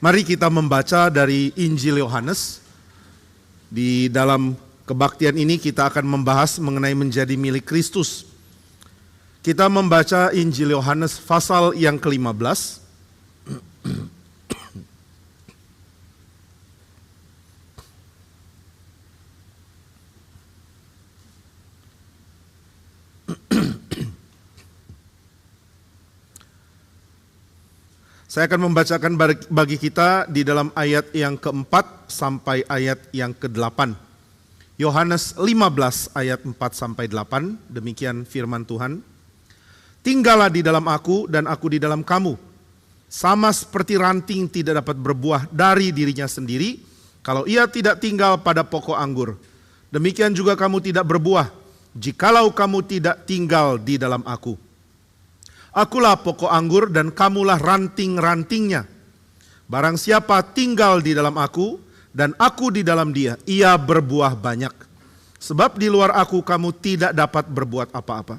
Mari kita membaca dari Injil Yohanes. Di dalam kebaktian ini kita akan membahas mengenai menjadi milik Kristus. Kita membaca Injil Yohanes pasal yang ke-15. Saya akan membacakan bagi kita di dalam ayat yang ke-4 sampai ayat yang ke-8. Yohanes 15 ayat 4 sampai 8, demikian firman Tuhan. Tinggallah di dalam aku dan aku di dalam kamu. Sama seperti ranting tidak dapat berbuah dari dirinya sendiri, kalau ia tidak tinggal pada pokok anggur. Demikian juga kamu tidak berbuah, jikalau kamu tidak tinggal di dalam aku. Akulah pokok anggur dan kamulah ranting-rantingnya. Barang siapa tinggal di dalam aku dan aku di dalam dia, ia berbuah banyak. Sebab di luar aku kamu tidak dapat berbuat apa-apa.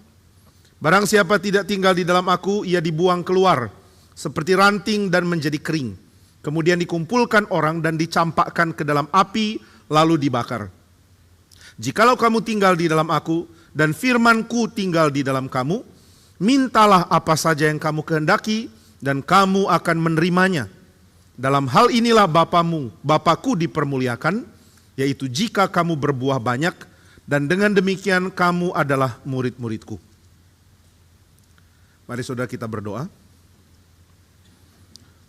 Barang siapa tidak tinggal di dalam aku, ia dibuang keluar seperti ranting dan menjadi kering. Kemudian dikumpulkan orang dan dicampakkan ke dalam api lalu dibakar. Jikalau kamu tinggal di dalam aku dan firman-Ku tinggal di dalam kamu, mintalah apa saja yang kamu kehendaki dan kamu akan menerimanya. Dalam hal inilah Bapa-Ku dipermuliakan, yaitu jika kamu berbuah banyak, dan dengan demikian kamu adalah murid-murid-Ku. Mari saudara kita berdoa.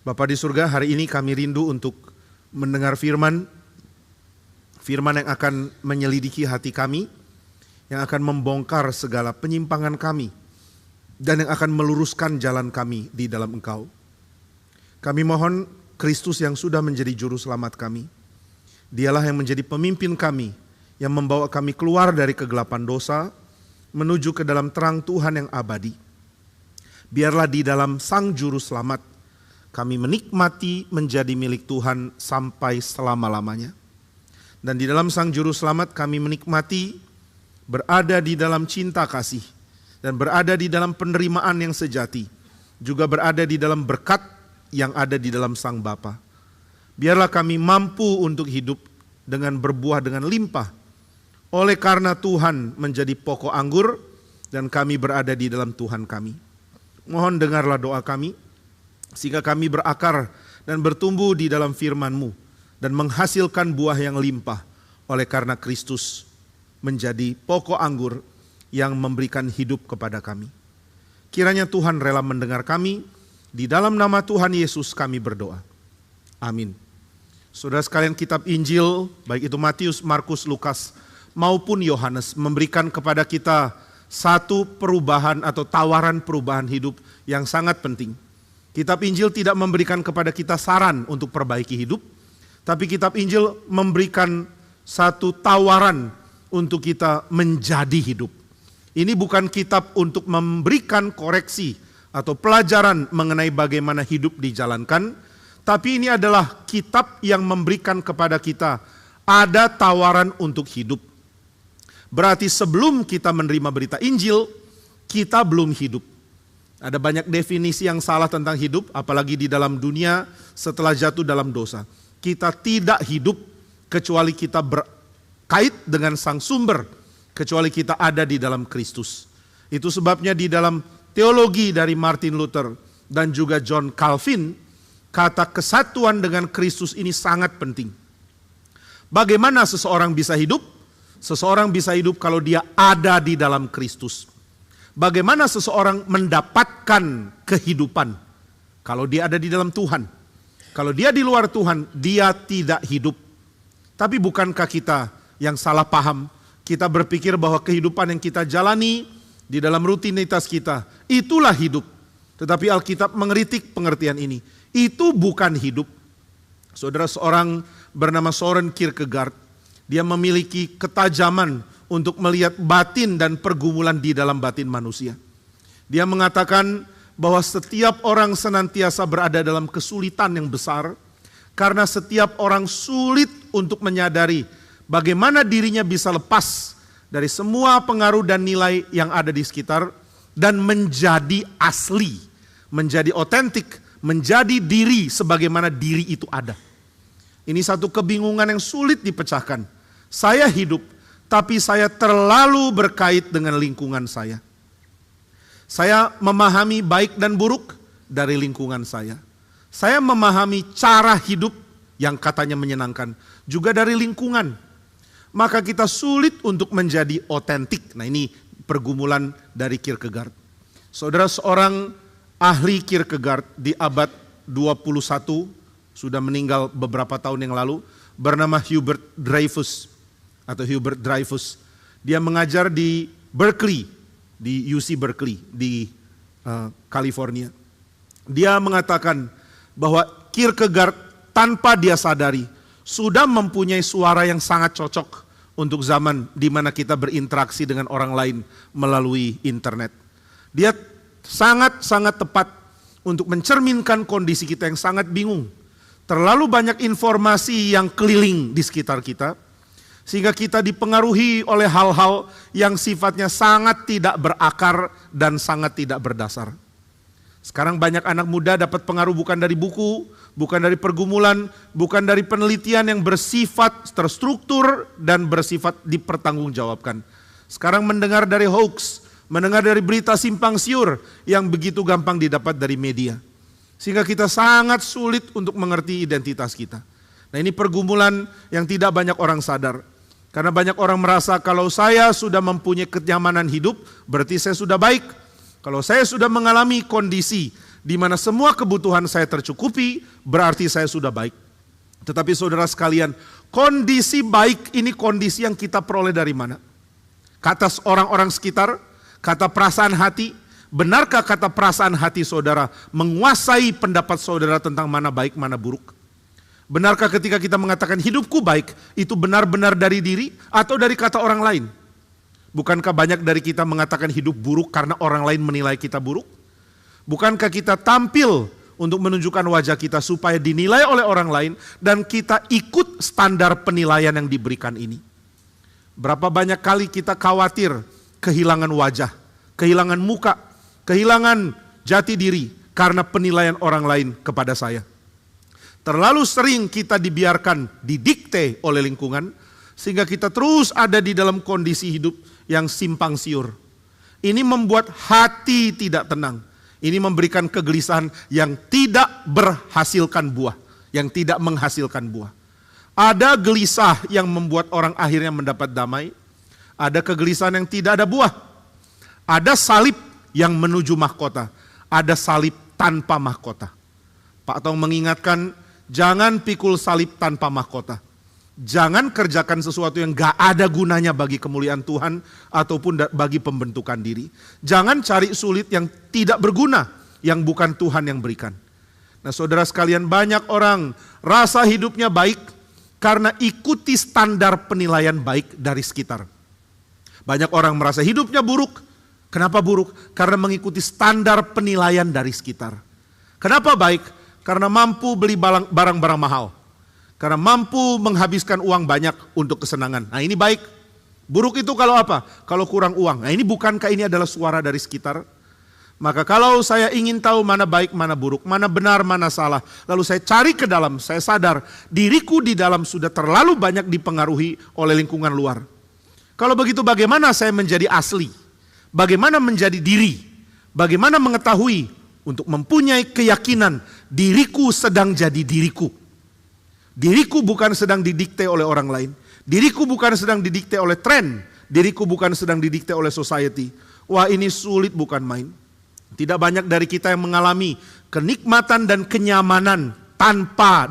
Bapa di surga, hari ini kami rindu untuk mendengar firman yang akan menyelidiki hati kami, yang akan membongkar segala penyimpangan kami, dan yang akan meluruskan jalan kami di dalam Engkau. Kami mohon Kristus yang sudah menjadi juru selamat kami. Dialah yang menjadi pemimpin kami, yang membawa kami keluar dari kegelapan dosa, menuju ke dalam terang Tuhan yang abadi. Biarlah di dalam Sang Juru Selamat, kami menikmati menjadi milik Tuhan sampai selama-lamanya. Dan di dalam Sang Juru Selamat kami menikmati berada di dalam cinta kasih, dan berada di dalam penerimaan yang sejati, juga berada di dalam berkat yang ada di dalam Sang Bapa. Biarlah kami mampu untuk hidup dengan berbuah dengan limpah, oleh karena Tuhan menjadi pokok anggur dan kami berada di dalam Tuhan kami. Mohon dengarlah doa kami, sehingga kami berakar dan bertumbuh di dalam firman-Mu dan menghasilkan buah yang limpah, oleh karena Kristus menjadi pokok anggur yang memberikan hidup kepada kami. Kiranya Tuhan rela mendengar kami, di dalam nama Tuhan Yesus kami berdoa. Amin. Saudara sekalian, kitab Injil, baik itu Matius, Markus, Lukas, maupun Yohanes, memberikan kepada kita satu perubahan atau tawaran perubahan hidup yang sangat penting. Kitab Injil tidak memberikan kepada kita saran untuk perbaiki hidup, tapi kitab Injil memberikan satu tawaran untuk kita menjadi hidup. Ini bukan kitab untuk memberikan koreksi atau pelajaran mengenai bagaimana hidup dijalankan, tapi ini adalah kitab yang memberikan kepada kita ada tawaran untuk hidup. Berarti sebelum kita menerima berita Injil, kita belum hidup. Ada banyak definisi yang salah tentang hidup, apalagi di dalam dunia setelah jatuh dalam dosa. Kita tidak hidup kecuali kita berkait dengan Sang Sumber, kecuali kita ada di dalam Kristus. Itu sebabnya di dalam teologi dari Martin Luther dan juga John Calvin, kata kesatuan dengan Kristus ini sangat penting. Bagaimana seseorang bisa hidup? Seseorang bisa hidup kalau dia ada di dalam Kristus. Bagaimana seseorang mendapatkan kehidupan? Kalau dia ada di dalam Tuhan. Kalau dia di luar Tuhan, dia tidak hidup. Tapi bukankah kita yang salah paham? Kita berpikir bahwa kehidupan yang kita jalani di dalam rutinitas kita, itulah hidup. Tetapi Alkitab mengkritik pengertian ini. Itu bukan hidup. Saudara, seorang bernama Soren Kierkegaard, dia memiliki ketajaman untuk melihat batin dan pergumulan di dalam batin manusia. Dia mengatakan bahwa setiap orang senantiasa berada dalam kesulitan yang besar, karena setiap orang sulit untuk menyadari bagaimana dirinya bisa lepas dari semua pengaruh dan nilai yang ada di sekitar dan menjadi asli, menjadi otentik, menjadi diri sebagaimana diri itu ada. Ini satu kebingungan yang sulit dipecahkan. Saya hidup, tapi saya terlalu berkait dengan lingkungan saya. Saya memahami baik dan buruk dari lingkungan saya. Saya memahami cara hidup yang katanya menyenangkan juga dari lingkungan. Maka kita sulit untuk menjadi otentik. Nah, ini pergumulan dari Kierkegaard. Saudara, seorang ahli Kierkegaard di abad 21, sudah meninggal beberapa tahun yang lalu, bernama Hubert Dreyfus. Dia mengajar di Berkeley, di UC Berkeley di California. Dia mengatakan bahwa Kierkegaard tanpa dia sadari sudah mempunyai suara yang sangat cocok untuk zaman di mana kita berinteraksi dengan orang lain melalui internet. Dia sangat-sangat tepat untuk mencerminkan kondisi kita yang sangat bingung. Terlalu banyak informasi yang keliling di sekitar kita, sehingga kita dipengaruhi oleh hal-hal yang sifatnya sangat tidak berakar dan sangat tidak berdasar. Sekarang banyak anak muda dapat pengaruh bukan dari buku, bukan dari pergumulan, bukan dari penelitian yang bersifat terstruktur dan bersifat dipertanggungjawabkan. Sekarang mendengar dari hoax, mendengar dari berita simpang siur yang begitu gampang didapat dari media. Sehingga kita sangat sulit untuk mengerti identitas kita. Nah, ini pergumulan yang tidak banyak orang sadar. Karena banyak orang merasa kalau saya sudah mempunyai kenyamanan hidup, berarti saya sudah baik. Kalau saya sudah mengalami kondisi di mana semua kebutuhan saya tercukupi, berarti saya sudah baik. Tetapi saudara sekalian, kondisi baik ini kondisi yang kita peroleh dari mana? Kata orang-orang sekitar, kata perasaan hati, benarkah kata perasaan hati saudara menguasai pendapat saudara tentang mana baik, mana buruk? Benarkah ketika kita mengatakan hidupku baik, itu benar-benar dari diri atau dari kata orang lain? Bukankah banyak dari kita mengatakan hidup buruk karena orang lain menilai kita buruk? Bukankah kita tampil untuk menunjukkan wajah kita supaya dinilai oleh orang lain dan kita ikut standar penilaian yang diberikan ini? Berapa banyak kali kita khawatir kehilangan wajah, kehilangan muka, kehilangan jati diri karena penilaian orang lain kepada saya. Terlalu sering kita dibiarkan didikte oleh lingkungan sehingga kita terus ada di dalam kondisi hidup yang simpang siur. Ini membuat hati tidak tenang. Ini memberikan kegelisahan yang tidak berhasilkan buah, yang tidak menghasilkan buah. Ada gelisah yang membuat orang akhirnya mendapat damai. Ada kegelisahan yang tidak ada buah. Ada salib yang menuju mahkota. Ada salib tanpa mahkota. Pak Tong mengingatkan, jangan pikul salib tanpa mahkota. Jangan kerjakan sesuatu yang gak ada gunanya bagi kemuliaan Tuhan ataupun bagi pembentukan diri. Jangan cari sulit yang tidak berguna, yang bukan Tuhan yang berikan. Nah, saudara sekalian, banyak orang rasa hidupnya baik karena ikuti standar penilaian baik dari sekitar. Banyak orang merasa hidupnya buruk. Kenapa buruk? Karena mengikuti standar penilaian dari sekitar. Kenapa baik? Karena mampu beli barang-barang mahal. Karena mampu menghabiskan uang banyak untuk kesenangan. Nah, ini baik. Buruk itu kalau apa? Kalau kurang uang. Nah, ini bukankah ini adalah suara dari sekitar? Maka kalau saya ingin tahu mana baik, mana buruk, mana benar, mana salah, lalu saya cari ke dalam, saya sadar diriku di dalam sudah terlalu banyak dipengaruhi oleh lingkungan luar. Kalau begitu bagaimana saya menjadi asli? Bagaimana menjadi diri? Bagaimana mengetahui untuk mempunyai keyakinan diriku sedang jadi diriku? Diriku bukan sedang didikte oleh orang lain. Diriku bukan sedang didikte oleh tren. Diriku bukan sedang didikte oleh society. Wah, ini sulit bukan main. Tidak banyak dari kita yang mengalami kenikmatan dan kenyamanan tanpa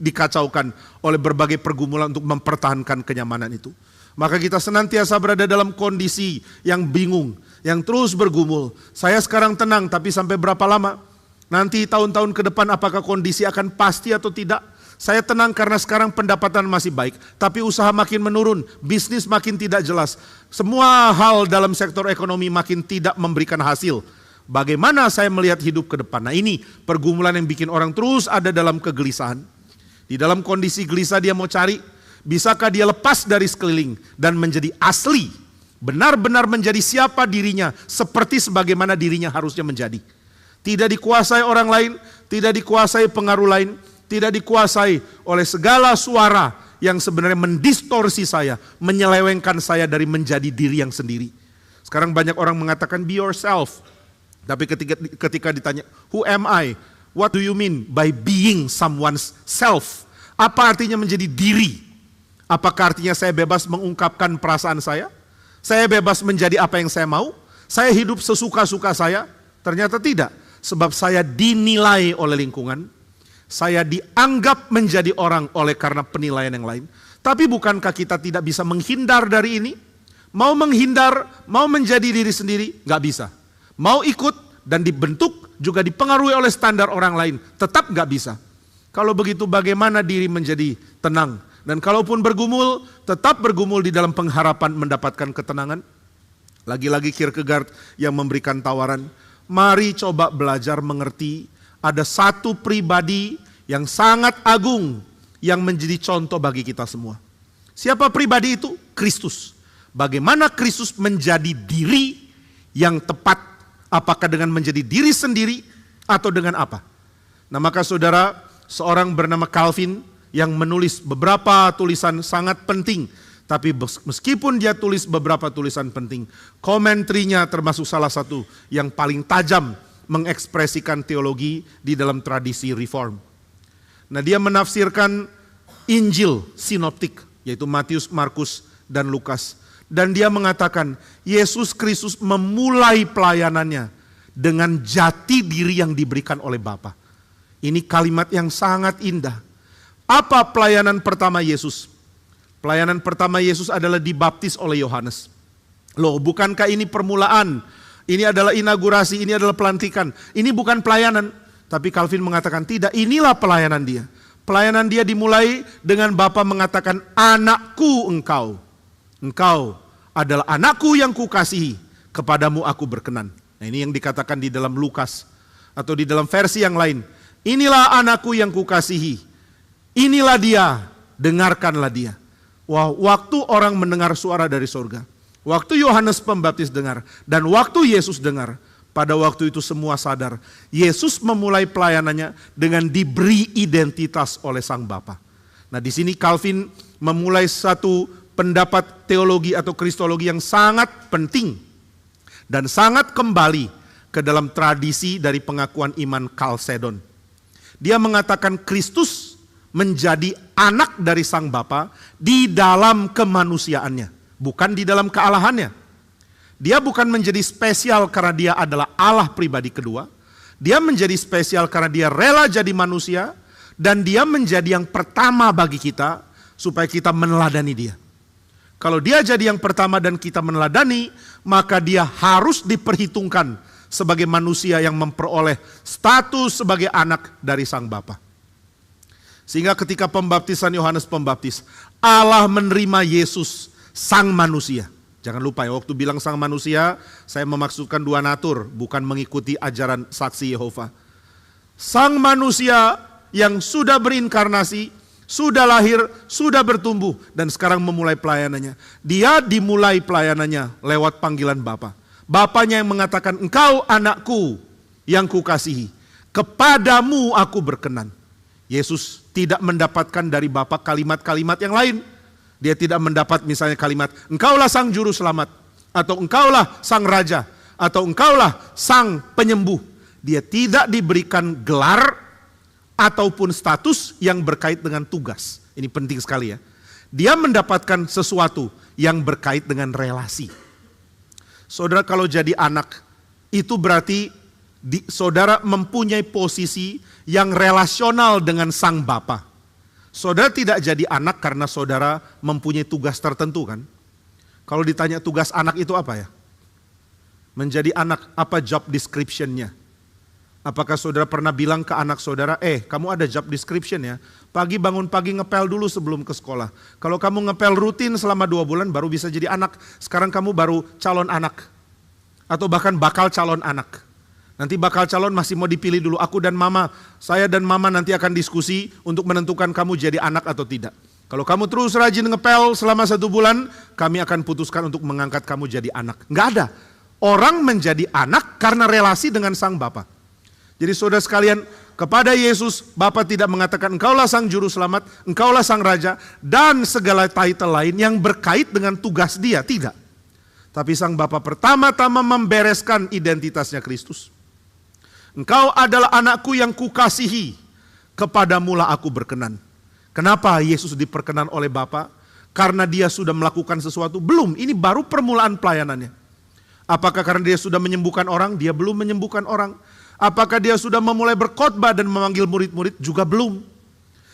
dikacaukan oleh berbagai pergumulan untuk mempertahankan kenyamanan itu. Maka kita senantiasa berada dalam kondisi yang bingung, yang terus bergumul. Saya sekarang tenang, tapi sampai berapa lama? Nanti tahun-tahun ke depan apakah kondisi akan pasti atau tidak? Saya tenang karena sekarang pendapatan masih baik, tapi usaha makin menurun, bisnis makin tidak jelas. Semua hal dalam sektor ekonomi makin tidak memberikan hasil. Bagaimana saya melihat hidup ke depan? Nah, ini pergumulan yang bikin orang terus ada dalam kegelisahan. Di dalam kondisi gelisah dia mau cari, bisakah dia lepas dari sekeliling dan menjadi asli, benar-benar menjadi siapa dirinya, seperti sebagaimana dirinya harusnya menjadi. Tidak dikuasai orang lain, tidak dikuasai pengaruh lain, tidak dikuasai oleh segala suara yang sebenarnya mendistorsi saya, menyelewengkan saya dari menjadi diri yang sendiri. Sekarang banyak orang mengatakan be yourself. Tapi ketika ditanya, who am I? What do you mean by being someone's self? Apa artinya menjadi diri? Apakah artinya saya bebas mengungkapkan perasaan saya? Saya bebas menjadi apa yang saya mau? Saya hidup sesuka-suka saya? Ternyata tidak. Sebab saya dinilai oleh lingkungan. Saya dianggap menjadi orang oleh karena penilaian yang lain. Tapi bukankah kita tidak bisa menghindar dari ini? Mau menghindar, mau menjadi diri sendiri, gak bisa. Mau ikut dan dibentuk juga dipengaruhi oleh standar orang lain, tetap gak bisa. Kalau begitu bagaimana diri menjadi tenang? Dan kalaupun bergumul, tetap bergumul di dalam pengharapan mendapatkan ketenangan. Lagi-lagi Kierkegaard yang memberikan tawaran, mari coba belajar mengerti ada satu pribadi yang sangat agung yang menjadi contoh bagi kita semua. Siapa pribadi itu? Kristus. Bagaimana Kristus menjadi diri yang tepat? Apakah dengan menjadi diri sendiri atau dengan apa? Nah maka saudara, seorang bernama Calvin yang menulis beberapa tulisan sangat penting. Tapi meskipun dia tulis beberapa tulisan penting, komentrinya termasuk salah satu yang paling tajam mengekspresikan teologi di dalam tradisi reform. Nah dia menafsirkan Injil sinoptik, yaitu Matius, Markus, dan Lukas. Dan dia mengatakan Yesus Kristus memulai pelayanannya dengan jati diri yang diberikan oleh Bapa. Ini kalimat yang sangat indah. Apa pelayanan pertama Yesus? Pelayanan pertama Yesus adalah dibaptis oleh Yohanes. Loh, bukankah ini permulaan? Ini adalah inaugurasi, ini adalah pelantikan. Ini bukan pelayanan. Tapi Calvin mengatakan tidak, inilah pelayanan dia. Pelayanan dia dimulai dengan Bapa mengatakan, anakku engkau. Engkau adalah anakku yang kukasihi, kepadamu aku berkenan. Nah ini yang dikatakan di dalam Lukas. Atau di dalam versi yang lain. Inilah anakku yang kukasihi. Inilah dia, dengarkanlah dia. Wah, waktu orang mendengar suara dari surga, waktu Yohanes Pembaptis dengar, dan waktu Yesus dengar, pada waktu itu semua sadar, Yesus memulai pelayanannya dengan diberi identitas oleh Sang Bapa. Nah di sini Calvin memulai satu pendapat teologi atau kristologi yang sangat penting, dan sangat kembali ke dalam tradisi dari pengakuan iman Chalcedon. Dia mengatakan Kristus menjadi anak dari Sang Bapa di dalam kemanusiaannya, bukan di dalam kealahannya. Dia bukan menjadi spesial karena dia adalah Allah pribadi kedua. Dia menjadi spesial karena dia rela jadi manusia, dan dia menjadi yang pertama bagi kita supaya kita meneladani dia. Kalau dia jadi yang pertama dan kita meneladani, maka dia harus diperhitungkan sebagai manusia yang memperoleh status sebagai anak dari Sang Bapa. Sehingga ketika pembaptisan Yohanes Pembaptis, Allah menerima Yesus, sang manusia. Jangan lupa ya, waktu bilang sang manusia, saya memaksudkan dua natur, bukan mengikuti ajaran saksi Yehova. Sang manusia yang sudah berinkarnasi, sudah lahir, sudah bertumbuh, dan sekarang memulai pelayanannya. Dia dimulai pelayanannya lewat panggilan Bapa. Bapanya yang mengatakan, engkau anakku yang kukasihi, kepadamu aku berkenan. Yesus tidak mendapatkan dari Bapa kalimat-kalimat yang lain. Dia tidak mendapat misalnya kalimat, engkaulah sang juru selamat, atau engkaulah sang raja, atau engkaulah sang penyembuh. Dia tidak diberikan gelar ataupun status yang berkait dengan tugas. Ini penting sekali ya. Dia mendapatkan sesuatu yang berkait dengan relasi. Saudara, kalau jadi anak, itu berarti saudara mempunyai posisi yang relasional dengan Sang Bapa. Saudara tidak jadi anak karena saudara mempunyai tugas tertentu kan? Kalau ditanya tugas anak itu apa ya? Menjadi anak, apa job description-nya? Apakah saudara pernah bilang ke anak saudara, kamu ada job description ya? Pagi bangun pagi ngepel dulu sebelum ke sekolah. Kalau kamu ngepel rutin selama 2 bulan baru bisa jadi anak. Sekarang kamu baru calon anak. Atau bahkan bakal calon anak. Nanti bakal calon masih mau dipilih dulu, aku dan mama. Saya dan mama nanti akan diskusi untuk menentukan kamu jadi anak atau tidak. Kalau kamu terus rajin ngepel selama 1 bulan, kami akan putuskan untuk mengangkat kamu jadi anak. Enggak ada. Orang menjadi anak karena relasi dengan Sang Bapa. Jadi saudara sekalian, Kepada Yesus, Bapa tidak mengatakan engkaulah sang juru selamat, engkaulah sang raja, dan segala title lain yang berkait dengan tugas dia. Tidak. Tapi sang Bapa pertama-tama membereskan identitasnya Kristus. Engkau adalah anakku yang kukasihi, kepadamulah aku berkenan. Kenapa Yesus diperkenan oleh Bapa? Karena dia sudah melakukan sesuatu? Belum, ini baru permulaan pelayanannya. Apakah karena dia sudah menyembuhkan orang? Dia belum menyembuhkan orang. Apakah dia sudah memulai berkhotbah dan memanggil murid-murid? Juga belum.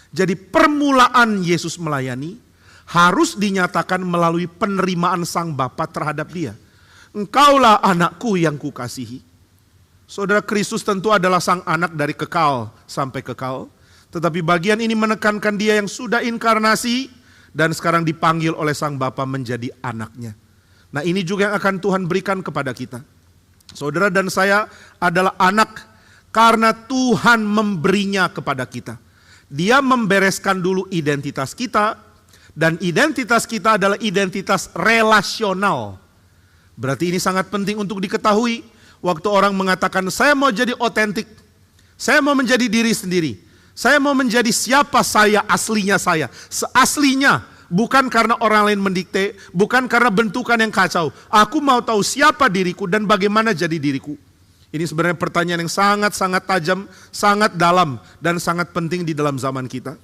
Jadi permulaan Yesus melayani harus dinyatakan melalui penerimaan sang Bapa terhadap dia. Engkaulah anakku yang kukasihi. Saudara, Kristus tentu adalah sang anak dari kekal sampai kekal. Tetapi bagian ini menekankan dia yang sudah inkarnasi dan sekarang dipanggil oleh sang Bapa menjadi anaknya. Nah, ini juga yang akan Tuhan berikan kepada kita. Saudara dan saya adalah anak karena Tuhan memberinya kepada kita. Dia membereskan dulu identitas kita, dan identitas kita adalah identitas relasional. Berarti ini sangat penting untuk diketahui. Waktu orang mengatakan saya mau jadi otentik, saya mau menjadi diri sendiri, saya mau menjadi siapa saya, aslinya saya, seaslinya. Bukan karena orang lain mendikte, bukan karena bentukan yang kacau. Aku mau tahu siapa diriku dan bagaimana jadi diriku. Ini sebenarnya pertanyaan yang sangat-sangat tajam, sangat dalam, dan sangat penting di dalam zaman kita.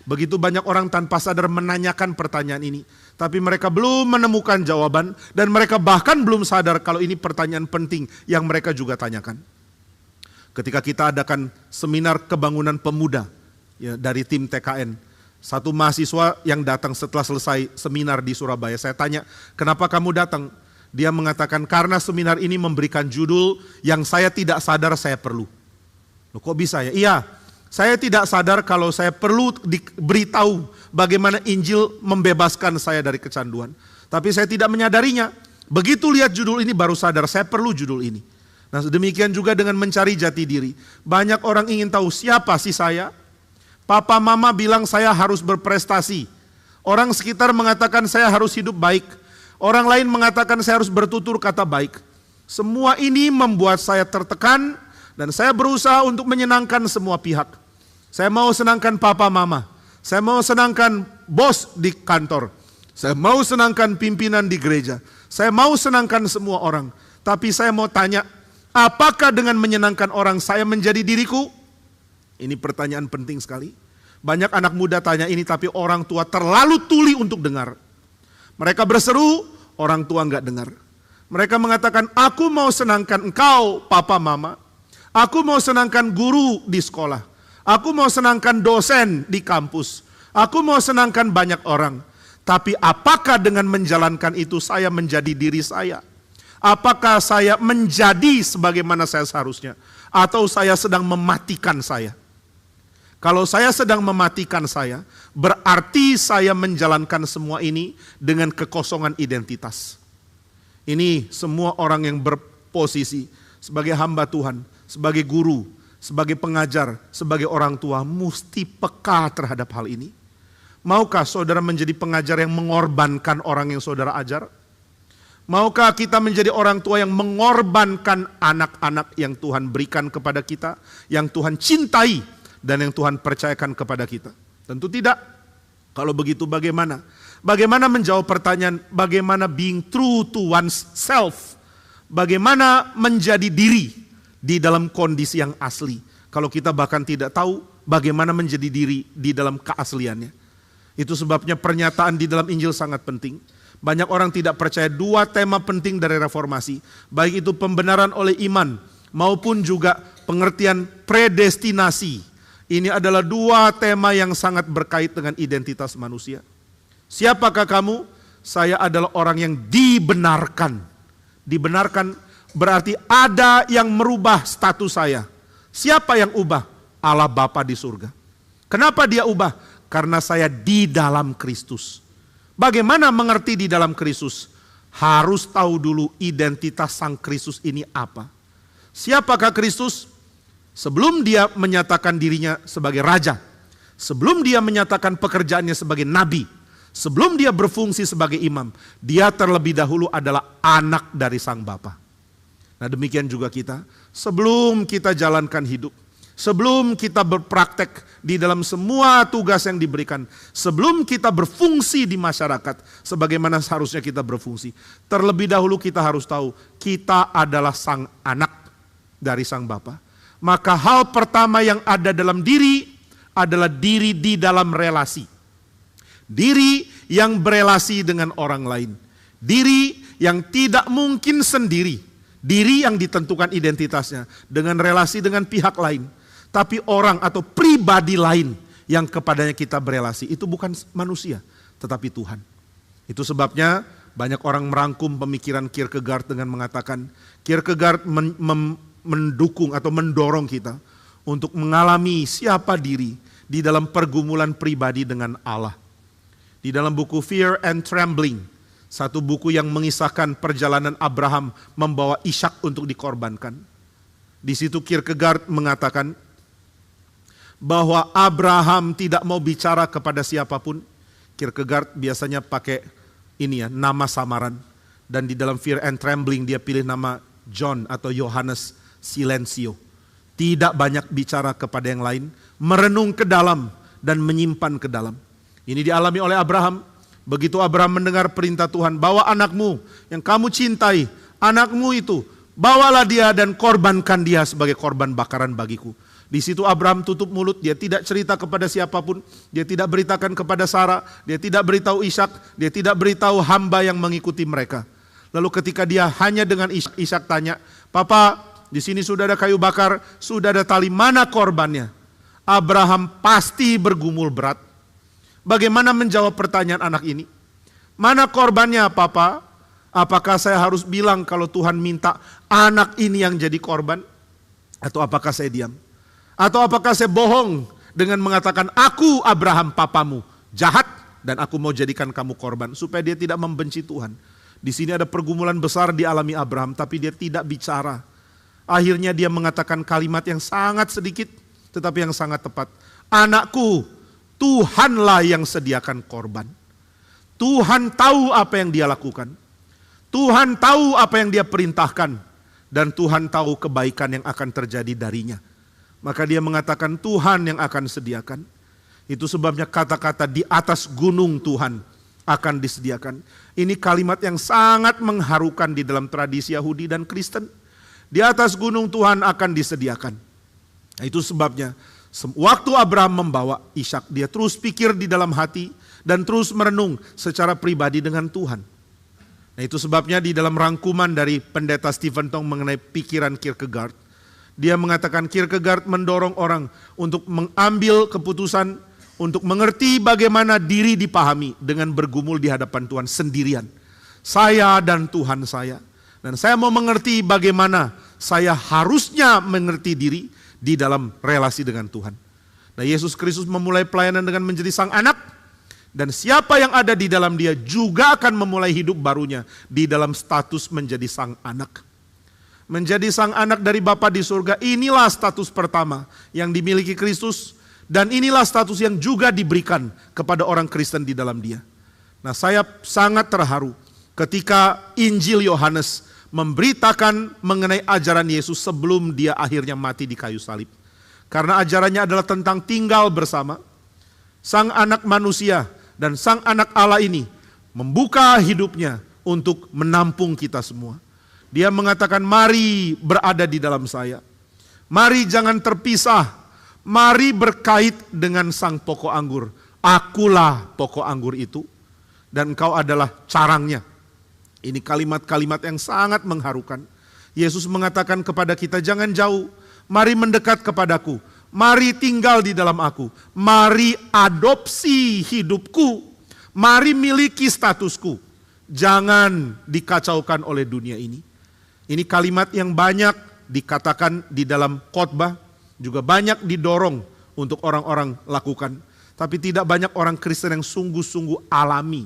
Begitu banyak orang tanpa sadar menanyakan pertanyaan ini. Tapi mereka belum menemukan jawaban, dan mereka bahkan belum sadar kalau ini pertanyaan penting yang mereka juga tanyakan. Ketika kita adakan seminar kebangunan pemuda ya, dari tim TKN, satu mahasiswa yang datang setelah selesai seminar di Surabaya, saya tanya, kenapa kamu datang? Dia mengatakan, karena seminar ini memberikan judul yang saya tidak sadar saya perlu. Loh, kok bisa ya? Iya, saya tidak sadar kalau saya perlu diberitahu bagaimana Injil membebaskan saya dari kecanduan. Tapi saya tidak menyadarinya. Begitu lihat judul ini baru sadar, saya perlu judul ini. Nah, demikian juga dengan mencari jati diri. Banyak orang ingin tahu siapa sih saya? Papa mama bilang saya harus berprestasi. Orang sekitar mengatakan saya harus hidup baik. Orang lain mengatakan saya harus bertutur kata baik. Semua ini membuat saya tertekan dan saya berusaha untuk menyenangkan semua pihak. Saya mau senangkan papa mama. Saya mau senangkan bos di kantor. Saya mau senangkan pimpinan di gereja. Saya mau senangkan semua orang. Tapi saya mau tanya, apakah dengan menyenangkan orang saya menjadi diriku? Ini pertanyaan penting sekali. Banyak anak muda tanya ini tapi orang tua terlalu tuli untuk dengar. Mereka berseru, orang tua enggak dengar. Mereka mengatakan, aku mau senangkan engkau papa mama. Aku mau senangkan guru di sekolah. Aku mau senangkan dosen di kampus. Aku mau senangkan banyak orang. Tapi apakah dengan menjalankan itu saya menjadi diri saya? Apakah saya menjadi sebagaimana saya seharusnya? Atau saya sedang mematikan saya? Kalau saya sedang mematikan saya, berarti saya menjalankan semua ini dengan kekosongan identitas. Ini semua orang yang berposisi sebagai hamba Tuhan, sebagai guru, sebagai pengajar, sebagai orang tua, mesti peka terhadap hal ini. Maukah saudara menjadi pengajar yang mengorbankan orang yang saudara ajar? Maukah kita menjadi orang tua yang mengorbankan anak-anak yang Tuhan berikan kepada kita, yang Tuhan cintai, dan yang Tuhan percayakan kepada kita? Tentu tidak. Kalau begitu bagaimana? Bagaimana menjawab pertanyaan, bagaimana being true to one's self? Bagaimana menjadi diri di dalam kondisi yang asli? Kalau kita bahkan tidak tahu bagaimana menjadi diri di dalam keasliannya. Itu sebabnya pernyataan di dalam Injil sangat penting. Banyak orang tidak percaya dua tema penting dari reformasi. Baik itu pembenaran oleh iman maupun juga pengertian predestinasi. Ini adalah dua tema yang sangat berkait dengan identitas manusia. Siapakah kamu? Saya adalah orang yang dibenarkan. Dibenarkan berarti ada yang merubah status saya. Siapa yang ubah? Allah Bapa di surga. Kenapa dia ubah? Karena saya di dalam Kristus. Bagaimana mengerti di dalam Kristus? Harus tahu dulu identitas sang Kristus ini apa. Siapakah Kristus? Sebelum dia menyatakan dirinya sebagai raja, sebelum dia menyatakan pekerjaannya sebagai nabi, sebelum dia berfungsi sebagai imam, dia terlebih dahulu adalah anak dari sang Bapa. Nah, demikian juga kita, sebelum kita jalankan hidup, Sebelum kita berpraktek di dalam semua tugas yang diberikan, sebelum kita berfungsi di masyarakat, sebagaimana seharusnya kita berfungsi, terlebih dahulu kita harus tahu, kita adalah sang anak dari sang Bapa. Maka hal pertama yang ada dalam diri adalah diri di dalam relasi. Diri yang berelasi dengan orang lain. Diri yang tidak mungkin sendiri. Diri yang ditentukan identitasnya dengan relasi dengan pihak lain. Tapi orang atau pribadi lain yang kepadanya kita berelasi itu bukan manusia, tetapi Tuhan. Itu sebabnya banyak orang merangkum pemikiran Kierkegaard dengan mengatakan, Kierkegaard mendukung atau mendorong kita untuk mengalami siapa diri di dalam pergumulan pribadi dengan Allah. Di dalam buku Fear and Trembling, satu buku yang mengisahkan perjalanan Abraham membawa Ishak untuk dikorbankan. Di situ Kierkegaard mengatakan bahwa Abraham tidak mau bicara kepada siapapun. Kierkegaard biasanya pakai nama samaran. Dan di dalam Fear and Trembling dia pilih nama John atau Yohanes Silencio. Tidak banyak bicara kepada yang lain, merenung ke dalam dan menyimpan ke dalam. Ini dialami oleh Abraham. Begitu Abraham mendengar perintah Tuhan, bawa anakmu yang kamu cintai, anakmu itu, bawalah dia dan korbankan dia sebagai korban bakaran bagiku. Di situ Abraham tutup mulut, dia tidak cerita kepada siapapun, dia tidak beritakan kepada Sarah, dia tidak beritahu Ishak, dia tidak beritahu hamba yang mengikuti mereka. Lalu ketika dia hanya dengan Ishak tanya, "Papa, di sini sudah ada kayu bakar, sudah ada tali, mana korbannya?" Abraham pasti bergumul berat. Bagaimana menjawab pertanyaan anak ini? "Mana korbannya, Papa?" Apakah saya harus bilang kalau Tuhan minta anak ini yang jadi korban? Atau apakah saya diam? Atau apakah saya bohong dengan mengatakan, "Aku Abraham papamu, jahat dan aku mau jadikan kamu korban," supaya dia tidak membenci Tuhan. Di sini ada pergumulan besar dialami Abraham, tapi dia tidak bicara. Akhirnya dia mengatakan kalimat yang sangat sedikit, tetapi yang sangat tepat. "Anakku, Tuhanlah yang sediakan korban." Tuhan tahu apa yang dia lakukan. Tuhan tahu apa yang dia perintahkan. Dan Tuhan tahu kebaikan yang akan terjadi darinya. Maka dia mengatakan Tuhan yang akan sediakan. Itu sebabnya kata-kata di atas gunung Tuhan akan disediakan. Ini kalimat yang sangat mengharukan di dalam tradisi Yahudi dan Kristen. Di atas gunung Tuhan akan disediakan. Nah, itu sebabnya waktu Abraham membawa Ishak, dia terus pikir di dalam hati dan terus merenung secara pribadi dengan Tuhan. Nah, itu sebabnya di dalam rangkuman dari pendeta Stephen Tong mengenai pikiran Kierkegaard, dia mengatakan Kierkegaard mendorong orang untuk mengambil keputusan untuk mengerti bagaimana diri dipahami dengan bergumul di hadapan Tuhan sendirian. Saya dan Tuhan saya. Dan saya mau mengerti bagaimana saya harusnya mengerti diri di dalam relasi dengan Tuhan. Nah, Yesus Kristus memulai pelayanan dengan menjadi sang anak. Dan siapa yang ada di dalam dia juga akan memulai hidup barunya di dalam status menjadi sang anak. Menjadi sang anak dari Bapa di surga, inilah status pertama yang dimiliki Kristus. Dan inilah status yang juga diberikan kepada orang Kristen di dalam dia. Nah, saya sangat terharu ketika Injil Yohanes memberitakan mengenai ajaran Yesus sebelum dia akhirnya mati di kayu salib. Karena ajarannya adalah tentang tinggal bersama. Sang anak manusia dan sang anak Allah ini membuka hidupnya untuk menampung kita semua. Dia mengatakan, "Mari berada di dalam saya. Mari jangan terpisah. Mari berkait dengan sang pokok anggur. Akulah pokok anggur itu dan engkau adalah carangnya." Ini kalimat-kalimat yang sangat mengharukan. Yesus mengatakan kepada kita, "Jangan jauh. Mari mendekat kepadaku. Mari tinggal di dalam aku. Mari adopsi hidupku. Mari miliki statusku. Jangan dikacaukan oleh dunia ini." Ini kalimat yang banyak dikatakan di dalam khotbah, juga banyak didorong untuk orang-orang lakukan. Tapi tidak banyak orang Kristen yang sungguh-sungguh alami.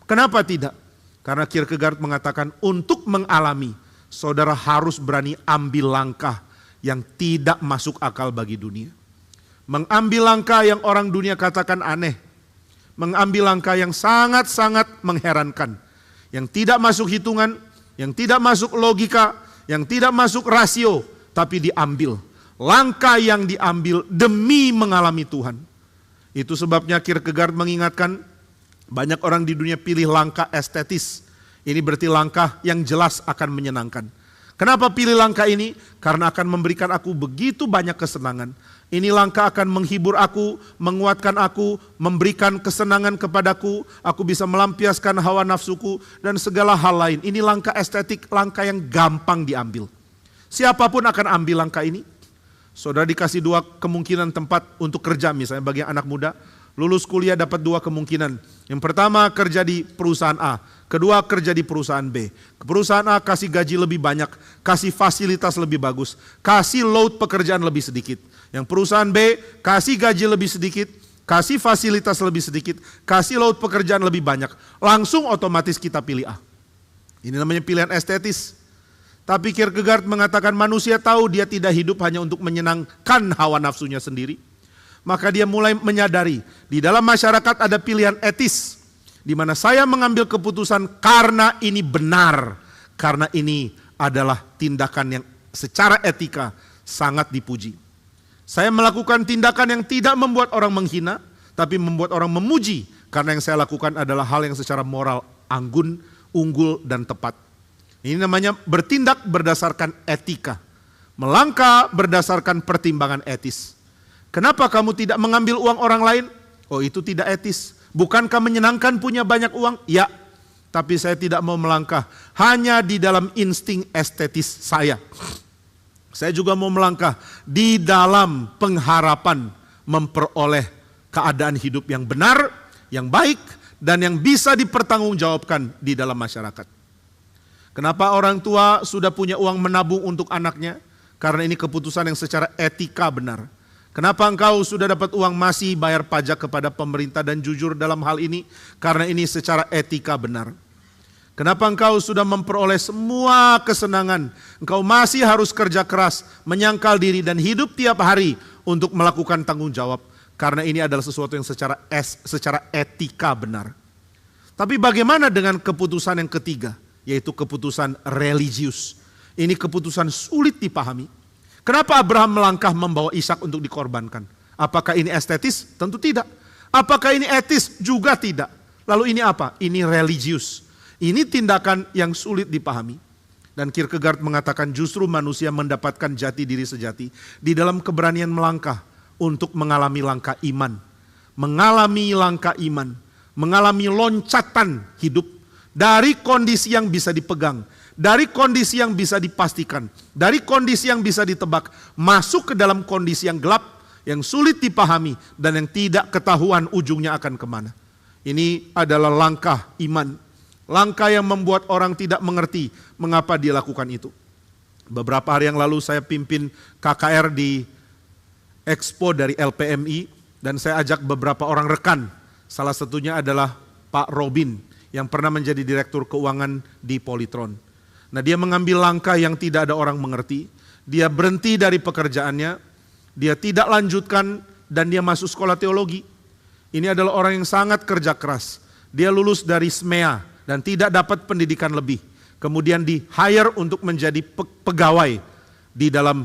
Kenapa tidak? Karena Kierkegaard mengatakan untuk mengalami, saudara harus berani ambil langkah yang tidak masuk akal bagi dunia. Mengambil langkah yang orang dunia katakan aneh. Mengambil langkah yang sangat-sangat mengherankan. Yang tidak masuk hitungan, yang tidak masuk logika, yang tidak masuk rasio, tapi diambil. Langkah yang diambil demi mengalami Tuhan. Itu sebabnya Kierkegaard mengingatkan, banyak orang di dunia pilih langkah estetis. Ini berarti langkah yang jelas akan menyenangkan. Kenapa pilih langkah ini? Karena akan memberikan aku begitu banyak kesenangan. Ini langkah akan menghibur aku, menguatkan aku, memberikan kesenangan kepadaku. Aku bisa melampiaskan hawa nafsuku dan segala hal lain. Ini langkah estetik, langkah yang gampang diambil. Siapapun akan ambil langkah ini. Saudara dikasih 2 kemungkinan tempat untuk kerja, misalnya bagi anak muda. Lulus kuliah dapat 2 kemungkinan. Yang pertama kerja di perusahaan A, kedua kerja di perusahaan B. Perusahaan A kasih gaji lebih banyak, kasih fasilitas lebih bagus, kasih load pekerjaan lebih sedikit. Yang perusahaan B kasih gaji lebih sedikit, kasih fasilitas lebih sedikit, kasih load pekerjaan lebih banyak. Langsung otomatis kita pilih A. Ini namanya pilihan estetis. Tapi Kierkegaard mengatakan manusia tahu dia tidak hidup hanya untuk menyenangkan hawa nafsunya sendiri. Maka dia mulai menyadari di dalam masyarakat ada pilihan etis, di mana saya mengambil keputusan karena ini benar, karena ini adalah tindakan yang secara etika sangat dipuji. Saya melakukan tindakan yang tidak membuat orang menghina, tapi membuat orang memuji, karena yang saya lakukan adalah hal yang secara moral anggun, unggul, dan tepat. Ini namanya bertindak berdasarkan etika, melangkah berdasarkan pertimbangan etis. Kenapa kamu tidak mengambil uang orang lain? Oh, itu tidak etis. Bukankah menyenangkan punya banyak uang? Ya, tapi saya tidak mau melangkah hanya di dalam insting estetis saya. Saya juga mau melangkah di dalam pengharapan memperoleh keadaan hidup yang benar, yang baik, dan yang bisa dipertanggungjawabkan di dalam masyarakat. Kenapa orang tua sudah punya uang menabung untuk anaknya? Karena ini keputusan yang secara etika benar. Kenapa engkau sudah dapat uang masih bayar pajak kepada pemerintah dan jujur dalam hal ini? Karena ini secara etika benar. Kenapa engkau sudah memperoleh semua kesenangan? Engkau masih harus kerja keras, menyangkal diri dan hidup tiap hari untuk melakukan tanggung jawab. Karena ini adalah sesuatu yang secara etika benar. Tapi bagaimana dengan keputusan yang ketiga? Yaitu keputusan religius. Ini keputusan sulit dipahami. Kenapa Abraham melangkah membawa Ishak untuk dikorbankan? Apakah ini estetis? Tentu tidak. Apakah ini etis? Juga tidak. Lalu ini apa? Ini religius. Ini tindakan yang sulit dipahami. Dan Kierkegaard mengatakan justru manusia mendapatkan jati diri sejati di dalam keberanian melangkah untuk mengalami langkah iman. Mengalami langkah iman. Mengalami loncatan hidup dari kondisi yang bisa dipegang. Dari kondisi yang bisa dipastikan, dari kondisi yang bisa ditebak, masuk ke dalam kondisi yang gelap, yang sulit dipahami, dan yang tidak ketahuan ujungnya akan kemana. Ini adalah langkah iman, langkah yang membuat orang tidak mengerti mengapa dia lakukan itu. Beberapa hari yang lalu saya pimpin KKR di Expo dari LPMI, dan saya ajak beberapa orang rekan, salah satunya adalah Pak Robin, yang pernah menjadi Direktur Keuangan di Polytron. Nah, dia mengambil langkah yang tidak ada orang mengerti. Dia berhenti dari pekerjaannya, dia tidak lanjutkan, dan dia masuk sekolah teologi. Ini adalah orang yang sangat kerja keras. Dia lulus dari SMEA dan tidak dapat pendidikan lebih. Kemudian di hire untuk menjadi pegawai di dalam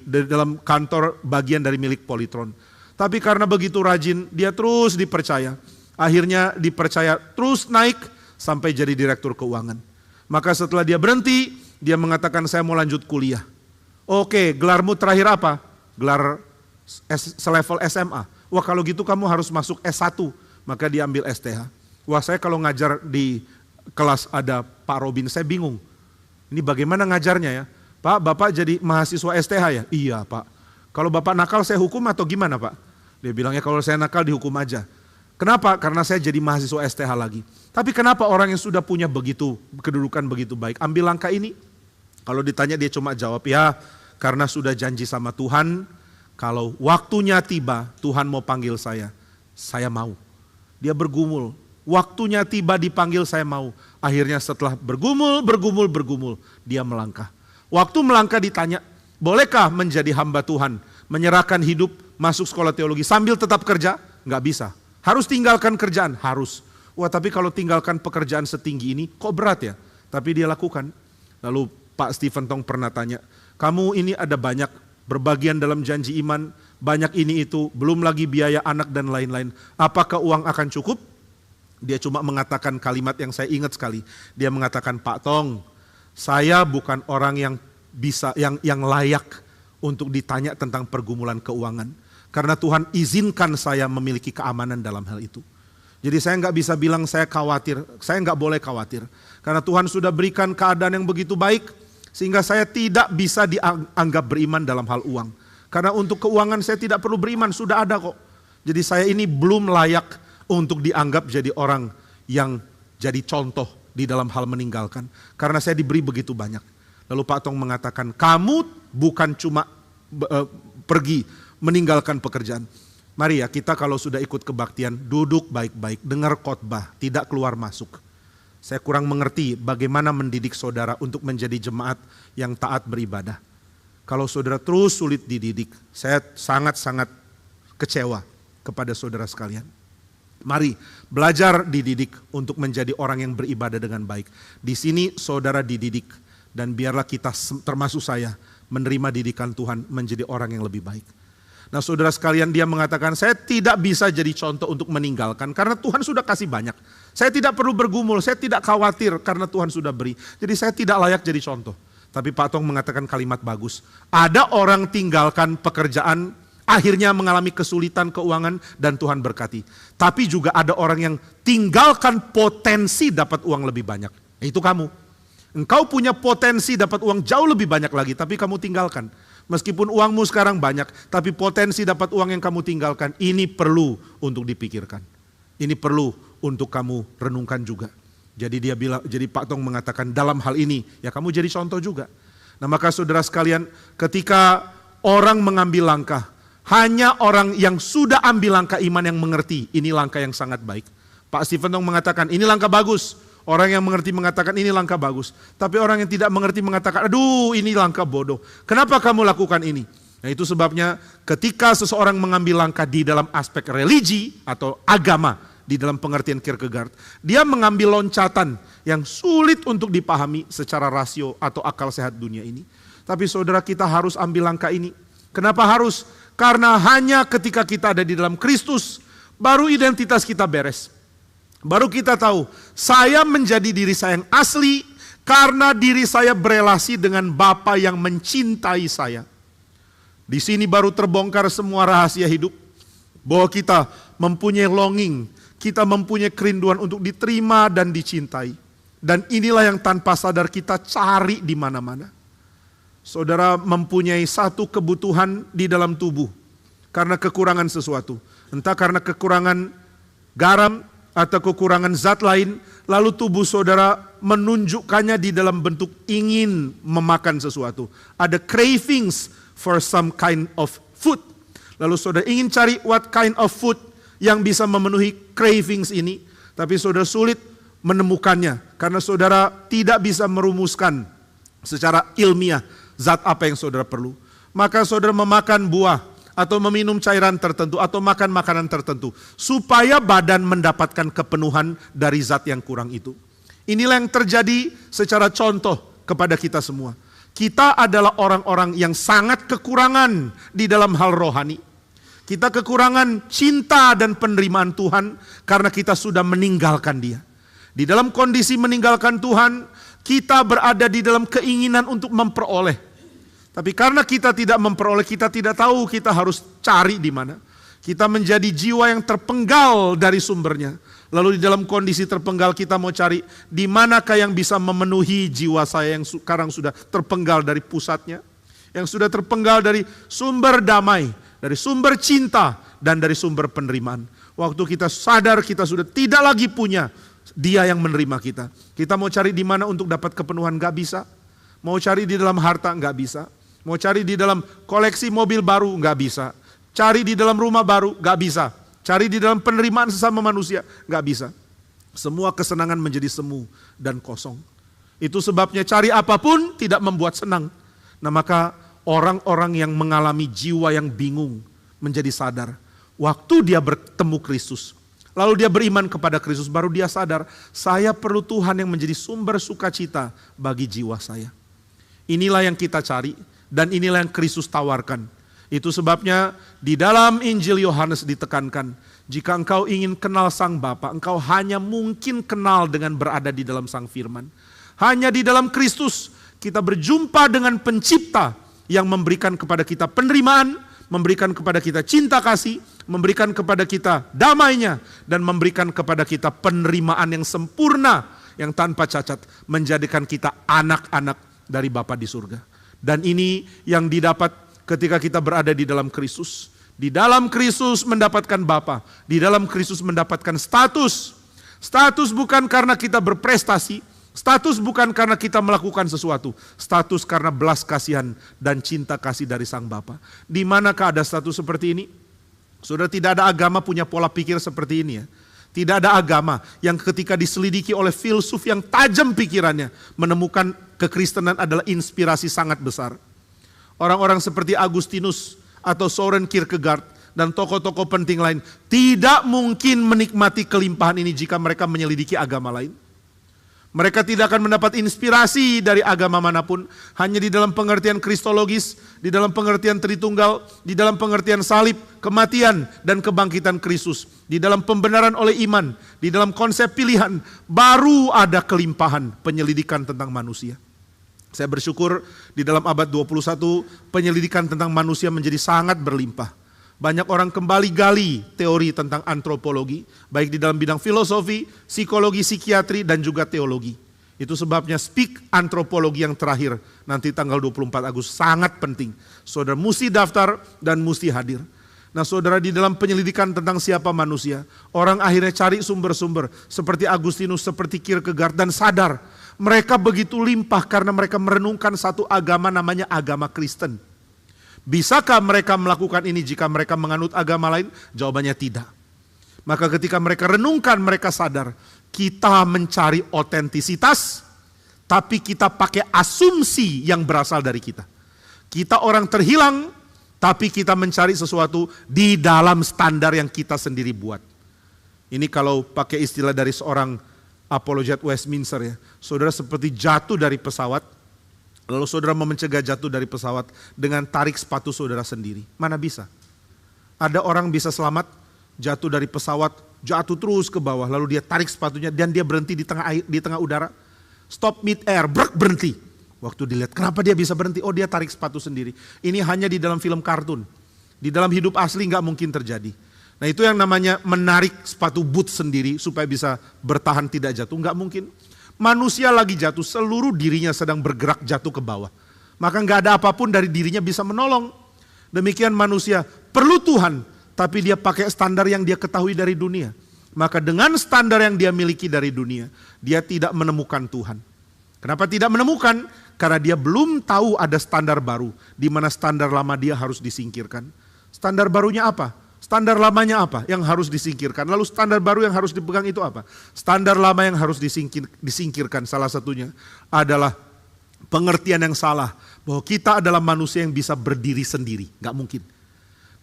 dalam kantor bagian dari milik Polytron. Tapi karena begitu rajin, dia terus dipercaya. Akhirnya dipercaya terus naik sampai jadi Direktur Keuangan. Maka setelah dia berhenti, dia mengatakan saya mau lanjut kuliah. Oke, gelarmu terakhir apa? Gelar selevel SMA. Wah, kalau gitu kamu harus masuk S1. Maka dia ambil STH. Wah, saya kalau ngajar di kelas ada Pak Robin, saya bingung. Ini bagaimana ngajarnya ya? Pak, Bapak jadi mahasiswa STH ya? Iya Pak. Kalau Bapak nakal saya hukum atau gimana Pak? Dia bilangnya kalau saya nakal dihukum aja. Kenapa? Karena saya jadi mahasiswa STH lagi. Tapi kenapa orang yang sudah punya kedudukan begitu baik ambil langkah ini? Kalau ditanya dia cuma jawab, ya karena sudah janji sama Tuhan, kalau waktunya tiba Tuhan mau panggil saya mau. Dia bergumul, waktunya tiba dipanggil saya mau. Akhirnya setelah bergumul, dia melangkah. Waktu melangkah ditanya, bolehkah menjadi hamba Tuhan, menyerahkan hidup, masuk sekolah teologi sambil tetap kerja? Nggak bisa. Harus tinggalkan kerjaan? Harus. Wah, tapi kalau tinggalkan pekerjaan setinggi ini kok berat ya? Tapi dia lakukan. Lalu Pak Stephen Tong pernah tanya, Kamu ini ada banyak, berbagian dalam janji iman, banyak ini itu, belum lagi biaya anak dan lain-lain. Apakah uang akan cukup? Dia cuma mengatakan kalimat yang saya ingat sekali. Dia mengatakan, Pak Tong, saya bukan orang yang bisa, yang layak untuk ditanya tentang pergumulan keuangan. Karena Tuhan izinkan saya memiliki keamanan dalam hal itu. Jadi saya nggak bisa bilang saya khawatir, saya nggak boleh khawatir. Karena Tuhan sudah berikan keadaan yang begitu baik, sehingga saya tidak bisa dianggap beriman dalam hal uang. Karena untuk keuangan saya tidak perlu beriman, sudah ada kok. Jadi saya ini belum layak untuk dianggap jadi orang yang jadi contoh di dalam hal meninggalkan. Karena saya diberi begitu banyak. Lalu Pak Tong mengatakan, kamu bukan cuma pergi meninggalkan pekerjaan. Mari ya, kita kalau sudah ikut kebaktian, duduk baik-baik, dengar khotbah, tidak keluar masuk. Saya kurang mengerti bagaimana mendidik saudara untuk menjadi jemaat yang taat beribadah. Kalau saudara terus sulit dididik, saya sangat-sangat kecewa kepada saudara sekalian. Mari belajar dididik untuk menjadi orang yang beribadah dengan baik. Di sini saudara dididik, dan biarlah kita termasuk saya menerima didikan Tuhan menjadi orang yang lebih baik. Nah saudara sekalian, dia mengatakan saya tidak bisa jadi contoh untuk meninggalkan karena Tuhan sudah kasih banyak. Saya tidak perlu bergumul, saya tidak khawatir karena Tuhan sudah beri. Jadi saya tidak layak jadi contoh. Tapi Pak Tong mengatakan kalimat bagus. Ada orang tinggalkan pekerjaan, akhirnya mengalami kesulitan keuangan dan Tuhan berkati. Tapi juga ada orang yang tinggalkan potensi dapat uang lebih banyak. Itu kamu. Engkau punya potensi dapat uang jauh lebih banyak lagi, tapi kamu tinggalkan. Meskipun uangmu sekarang banyak, tapi potensi dapat uang yang kamu tinggalkan, ini perlu untuk dipikirkan. Ini perlu untuk kamu renungkan juga. Jadi Pak Tong mengatakan dalam hal ini, ya kamu jadi contoh juga. Nah maka saudara sekalian, ketika orang mengambil langkah, hanya orang yang sudah ambil langkah iman yang mengerti, ini langkah yang sangat baik. Pak Stephen Tong mengatakan, ini langkah bagus. Orang yang mengerti mengatakan ini langkah bagus. Tapi orang yang tidak mengerti mengatakan, aduh ini langkah bodoh. Kenapa kamu lakukan ini? Nah itu sebabnya ketika seseorang mengambil langkah di dalam aspek religi atau agama, di dalam pengertian Kierkegaard, dia mengambil loncatan yang sulit untuk dipahami secara rasio atau akal sehat dunia ini. Tapi saudara, kita harus ambil langkah ini. Kenapa harus? Karena hanya ketika kita ada di dalam Kristus, baru identitas kita beres. Baru kita tahu, saya menjadi diri saya yang asli karena diri saya berelasi dengan Bapa yang mencintai saya. Di sini baru terbongkar semua rahasia hidup. Bahwa kita mempunyai longing, kita mempunyai kerinduan untuk diterima dan dicintai. Dan inilah yang tanpa sadar kita cari di mana-mana. Saudara mempunyai satu kebutuhan di dalam tubuh karena kekurangan sesuatu. Entah karena kekurangan garam, atau kekurangan zat lain, lalu tubuh saudara menunjukkannya di dalam bentuk ingin memakan sesuatu. Ada cravings for some kind of food. Lalu saudara ingin cari what kind of food yang bisa memenuhi cravings ini, tapi saudara sulit menemukannya karena saudara tidak bisa merumuskan secara ilmiah zat apa yang saudara perlu. Maka saudara memakan buah atau meminum cairan tertentu, atau makan makanan tertentu, supaya badan mendapatkan kepenuhan dari zat yang kurang itu. Inilah yang terjadi secara contoh kepada kita semua. Kita adalah orang-orang yang sangat kekurangan di dalam hal rohani. Kita kekurangan cinta dan penerimaan Tuhan karena kita sudah meninggalkan Dia. Di dalam kondisi meninggalkan Tuhan, kita berada di dalam keinginan untuk memperoleh. Tapi karena kita tidak memperoleh, kita tidak tahu kita harus cari di mana. Kita menjadi jiwa yang terpenggal dari sumbernya. Lalu di dalam kondisi terpenggal kita mau cari di manakah yang bisa memenuhi jiwa saya yang sekarang sudah terpenggal dari pusatnya. Yang sudah terpenggal dari sumber damai, dari sumber cinta, dan dari sumber penerimaan. Waktu kita sadar kita sudah tidak lagi punya, Dia yang menerima kita. Kita mau cari di mana untuk dapat kepenuhan, gak bisa. Mau cari di dalam harta, gak bisa. Mau cari di dalam koleksi mobil baru, gak bisa. Cari di dalam rumah baru, gak bisa. Cari di dalam penerimaan sesama manusia, gak bisa. Semua kesenangan menjadi semu dan kosong. Itu sebabnya cari apapun tidak membuat senang. Nah maka orang-orang yang mengalami jiwa yang bingung menjadi sadar. Waktu dia bertemu Kristus, lalu dia beriman kepada Kristus, baru dia sadar, saya perlu Tuhan yang menjadi sumber sukacita bagi jiwa saya. Inilah yang kita cari. Dan inilah yang Kristus tawarkan. Itu sebabnya di dalam Injil Yohanes ditekankan, jika engkau ingin kenal Sang Bapa, engkau hanya mungkin kenal dengan berada di dalam Sang Firman. Hanya di dalam Kristus kita berjumpa dengan Pencipta yang memberikan kepada kita penerimaan, memberikan kepada kita cinta kasih, memberikan kepada kita damainya, dan memberikan kepada kita penerimaan yang sempurna, yang tanpa cacat, menjadikan kita anak-anak dari Bapa di surga. Dan ini yang didapat ketika kita berada di dalam Kristus. Di dalam Kristus mendapatkan Bapa, di dalam Kristus mendapatkan status. Status bukan karena kita berprestasi, status bukan karena kita melakukan sesuatu, status karena belas kasihan dan cinta kasih dari Sang Bapa. Di manakah ada status seperti ini? Saudara, tidak ada agama punya pola pikir seperti ini ya. Tidak ada agama yang ketika diselidiki oleh filsuf yang tajam pikirannya, menemukan kekristenan adalah inspirasi sangat besar. Orang-orang seperti Agustinus atau Soren Kierkegaard dan tokoh-tokoh penting lain tidak mungkin menikmati kelimpahan ini jika mereka menyelidiki agama lain. Mereka tidak akan mendapat inspirasi dari agama manapun, hanya di dalam pengertian kristologis, di dalam pengertian Tritunggal, di dalam pengertian salib, kematian dan kebangkitan Kristus, di dalam pembenaran oleh iman, di dalam konsep pilihan, baru ada kelimpahan penyelidikan tentang manusia. Saya bersyukur di dalam abad 21 penyelidikan tentang manusia menjadi sangat berlimpah. Banyak orang kembali gali teori tentang antropologi, baik di dalam bidang filosofi, psikologi, psikiatri, dan juga teologi. Itu sebabnya Speak Antropologi yang terakhir, nanti tanggal 24 Agustus, sangat penting. Saudara mesti daftar dan mesti hadir. Nah saudara, di dalam penyelidikan tentang siapa manusia, orang akhirnya cari sumber-sumber, seperti Agustinus, seperti Kierkegaard, dan sadar, mereka begitu limpah karena mereka merenungkan satu agama namanya agama Kristen. Bisakah mereka melakukan ini jika mereka menganut agama lain? Jawabannya tidak. Maka ketika mereka renungkan, mereka sadar, kita mencari otentisitas, tapi kita pakai asumsi yang berasal dari kita. Kita orang terhilang, tapi kita mencari sesuatu di dalam standar yang kita sendiri buat. Ini kalau pakai istilah dari seorang apologet Westminster ya, saudara seperti jatuh dari pesawat, lalu saudara mau mencegah jatuh dari pesawat dengan tarik sepatu saudara sendiri. Mana bisa? Ada orang bisa selamat jatuh dari pesawat, jatuh terus ke bawah, lalu dia tarik sepatunya dan dia berhenti di tengah udara. Stop mid air, berhenti. Waktu dilihat, kenapa dia bisa berhenti? Oh, dia tarik sepatu sendiri. Ini hanya di dalam film kartun. Di dalam hidup asli nggak mungkin terjadi. Nah itu yang namanya menarik sepatu boot sendiri supaya bisa bertahan tidak jatuh, nggak mungkin. Manusia lagi jatuh, seluruh dirinya sedang bergerak jatuh ke bawah. Maka nggak ada apapun dari dirinya bisa menolong. Demikian manusia perlu Tuhan, tapi dia pakai standar yang dia ketahui dari dunia. Maka dengan standar yang dia miliki dari dunia, dia tidak menemukan Tuhan. Kenapa tidak menemukan? Karena dia belum tahu ada standar baru, di mana standar lama dia harus disingkirkan. Standar barunya apa? Standar lamanya apa yang harus disingkirkan? Lalu standar baru yang harus dipegang itu apa? Standar lama yang harus disingkirkan salah satunya adalah pengertian yang salah. Bahwa kita adalah manusia yang bisa berdiri sendiri. Gak mungkin.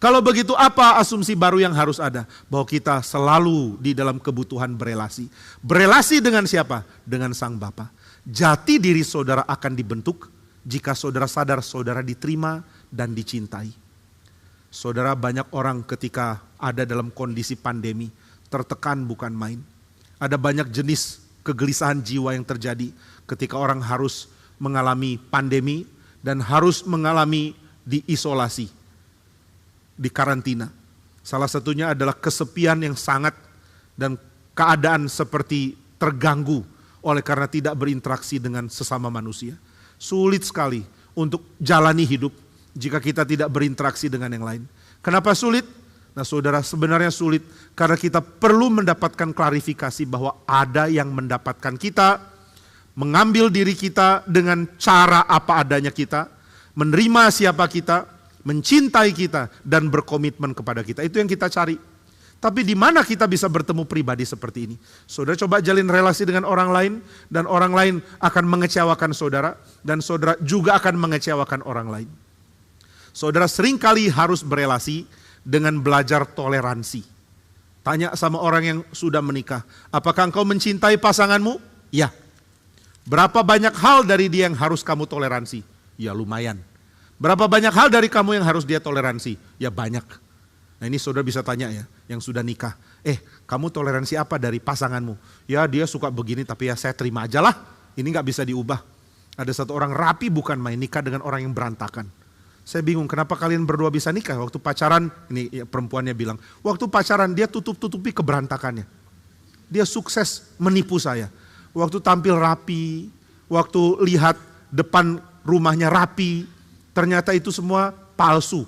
Kalau begitu apa asumsi baru yang harus ada? Bahwa kita selalu di dalam kebutuhan berelasi. Berelasi dengan siapa? Dengan Sang Bapa. Jati diri saudara akan dibentuk jika saudara sadar saudara diterima dan dicintai. Saudara, banyak orang ketika ada dalam kondisi pandemi, tertekan bukan main. Ada banyak jenis kegelisahan jiwa yang terjadi ketika orang harus mengalami pandemi dan harus mengalami diisolasi, di karantina. Salah satunya adalah kesepian yang sangat dan keadaan seperti terganggu oleh karena tidak berinteraksi dengan sesama manusia. Sulit sekali untuk jalani hidup jika kita tidak berinteraksi dengan yang lain. Kenapa sulit? Nah saudara, sebenarnya sulit karena kita perlu mendapatkan klarifikasi bahwa ada yang mendapatkan kita, mengambil diri kita dengan cara apa adanya kita, menerima siapa kita, mencintai kita, dan berkomitmen kepada kita. Itu yang kita cari. Tapi di mana kita bisa bertemu pribadi seperti ini? Saudara coba jalin relasi dengan orang lain, dan orang lain akan mengecewakan saudara, dan saudara juga akan mengecewakan orang lain. Saudara seringkali harus berelasi dengan belajar toleransi. Tanya sama orang yang sudah menikah, apakah engkau mencintai pasanganmu? Ya. Berapa banyak hal dari dia yang harus kamu toleransi? Ya lumayan. Berapa banyak hal dari kamu yang harus dia toleransi? Ya banyak. Nah ini saudara bisa tanya ya, yang sudah nikah. Kamu toleransi apa dari pasanganmu? Ya dia suka begini tapi ya saya terima aja lah. Ini gak bisa diubah. Ada satu orang rapi bukan main, nikah dengan orang yang berantakan. Saya bingung kenapa kalian berdua bisa nikah. Waktu pacaran, ini perempuannya bilang, waktu pacaran dia tutup-tutupi keberantakannya. Dia sukses menipu saya. Waktu tampil rapi, waktu lihat depan rumahnya rapi, ternyata itu semua palsu.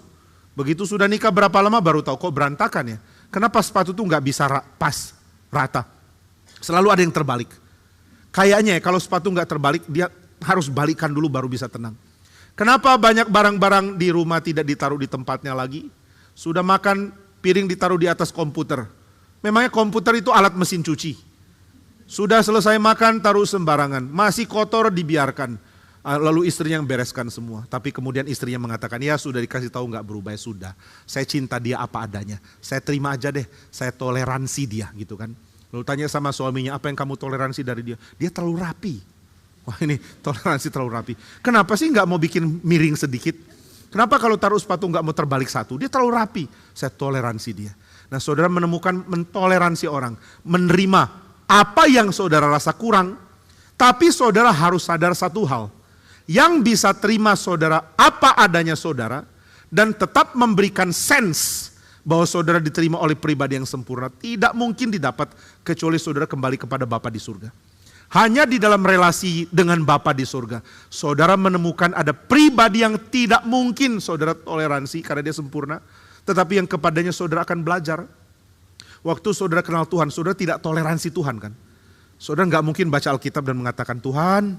Begitu sudah nikah berapa lama baru tahu kok berantakan ya. Kenapa sepatu tuh nggak bisa pas, rata. Selalu ada yang terbalik. Kayaknya ya kalau sepatu nggak terbalik dia harus balikan dulu baru bisa tenang. Kenapa banyak barang-barang di rumah tidak ditaruh di tempatnya lagi? Sudah makan piring ditaruh di atas komputer. Memangnya komputer itu alat mesin cuci. Sudah selesai makan taruh sembarangan, masih kotor dibiarkan. Lalu istrinya yang bereskan semua. Tapi kemudian istrinya mengatakan, ya sudah dikasih tahu nggak berubah, ya sudah. Saya cinta dia apa adanya. Saya terima aja deh, saya toleransi dia gitu kan. Lalu tanya sama suaminya, apa yang kamu toleransi dari dia? Dia terlalu rapi. Wah ini toleransi terlalu rapi. Kenapa sih nggak mau bikin miring sedikit? Kenapa kalau taruh sepatu nggak mau terbalik satu? Dia terlalu rapi. Saya toleransi dia. Nah saudara menemukan mentoleransi orang. Menerima apa yang saudara rasa kurang. Tapi saudara harus sadar satu hal. Yang bisa terima saudara apa adanya saudara. Dan tetap memberikan sense bahwa saudara diterima oleh pribadi yang sempurna. Tidak mungkin didapat kecuali saudara kembali kepada Bapa di surga. Hanya di dalam relasi dengan Bapa di surga. Saudara menemukan ada pribadi yang tidak mungkin saudara toleransi karena dia sempurna. Tetapi yang kepadanya saudara akan belajar. Waktu saudara kenal Tuhan, saudara tidak toleransi Tuhan kan. Saudara gak mungkin baca Alkitab dan mengatakan, Tuhan,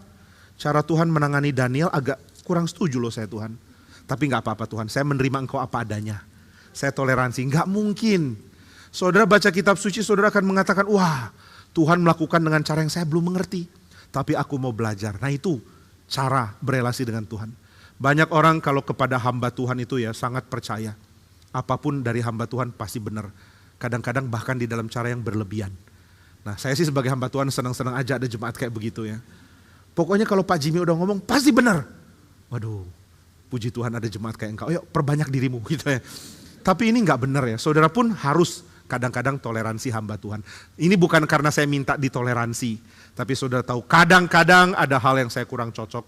cara Tuhan menangani Daniel agak kurang setuju loh saya Tuhan. Tapi gak apa-apa Tuhan, saya menerima engkau apa adanya. Saya toleransi, gak mungkin. Saudara baca kitab suci, saudara akan mengatakan, wah Tuhan melakukan dengan cara yang saya belum mengerti. Tapi aku mau belajar. Nah itu cara berelasi dengan Tuhan. Banyak orang kalau kepada hamba Tuhan itu ya sangat percaya. Apapun dari hamba Tuhan pasti benar. Kadang-kadang bahkan di dalam cara yang berlebihan. Nah saya sih sebagai hamba Tuhan senang-senang aja ada jemaat kayak begitu ya. Pokoknya kalau Pak Jimmy udah ngomong pasti benar. Waduh, puji Tuhan ada jemaat kayak engkau. Yuk perbanyak dirimu gitu ya. Tapi ini gak benar ya. Saudara pun harus kadang-kadang toleransi hamba Tuhan. Ini bukan karena saya minta ditoleransi. Tapi saudara tahu kadang-kadang ada hal yang saya kurang cocok.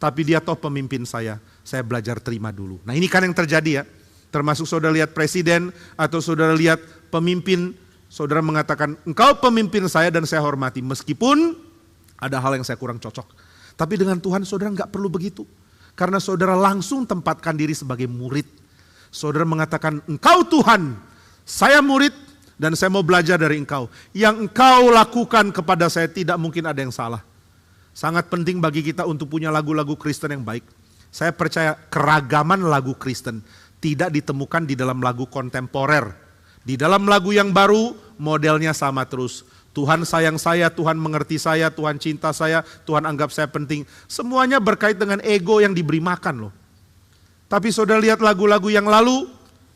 Tapi dia toh pemimpin saya belajar terima dulu. Nah ini kan yang terjadi ya. Termasuk saudara lihat presiden atau saudara lihat pemimpin. Saudara mengatakan engkau pemimpin saya dan saya hormati. Meskipun ada hal yang saya kurang cocok. Tapi dengan Tuhan saudara gak perlu begitu. Karena saudara langsung tempatkan diri sebagai murid. Saudara mengatakan engkau Tuhan. Saya murid dan saya mau belajar dari engkau. Yang engkau lakukan kepada saya tidak mungkin ada yang salah. Sangat penting bagi kita untuk punya lagu-lagu Kristen yang baik. Saya percaya keragaman lagu Kristen tidak ditemukan di dalam lagu kontemporer. Di dalam lagu yang baru modelnya sama terus. Tuhan sayang saya, Tuhan mengerti saya, Tuhan cinta saya, Tuhan anggap saya penting. Semuanya berkait dengan ego yang diberi makan loh. Tapi saudara lihat lagu-lagu yang lalu,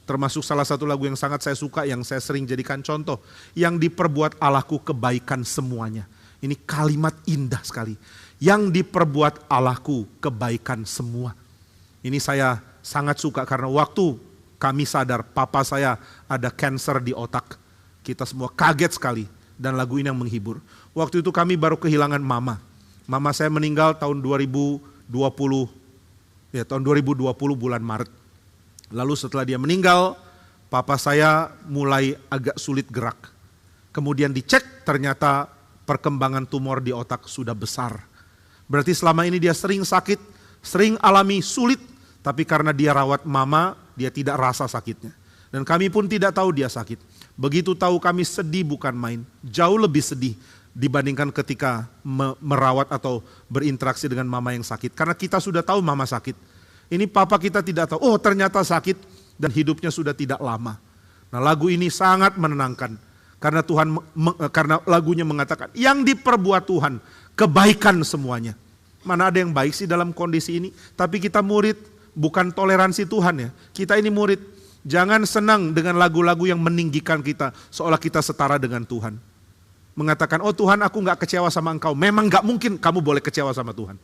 termasuk salah satu lagu yang sangat saya suka, yang saya sering jadikan contoh. Yang diperbuat Allahku kebaikan semuanya. Ini kalimat indah sekali. Yang diperbuat Allahku kebaikan semua. Ini saya sangat suka karena waktu kami sadar papa saya ada kanker di otak. Kita semua kaget sekali dan lagu ini yang menghibur. Waktu itu kami baru kehilangan mama. Mama saya meninggal tahun 2020. Ya, tahun 2020 bulan Maret. Lalu setelah dia meninggal, papa saya mulai agak sulit gerak. Kemudian dicek ternyata perkembangan tumor di otak sudah besar. Berarti selama ini dia sering sakit, sering alami sulit. Tapi karena dia rawat mama, dia tidak rasa sakitnya. Dan kami pun tidak tahu dia sakit. Begitu tahu kami sedih bukan main. Jauh lebih sedih dibandingkan ketika merawat atau berinteraksi dengan mama yang sakit. Karena kita sudah tahu mama sakit. Ini papa kita tidak tahu, oh ternyata sakit dan hidupnya sudah tidak lama. Nah lagu ini sangat menenangkan. Karena Tuhan, karena lagunya mengatakan, yang diperbuat Tuhan, kebaikan semuanya. Mana ada yang baik sih dalam kondisi ini? Tapi kita murid, bukan toleransi Tuhan ya. Kita ini murid, jangan senang dengan lagu-lagu yang meninggikan kita, seolah kita setara dengan Tuhan. Mengatakan, oh Tuhan aku gak kecewa sama engkau. Memang gak mungkin kamu boleh kecewa sama Tuhan.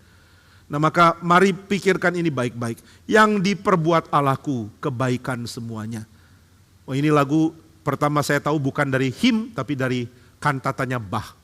Nah maka mari pikirkan ini baik-baik. Yang diperbuat Allahku kebaikan semuanya. Oh ini lagu pertama saya tahu bukan dari him tapi dari kantatanya Bach.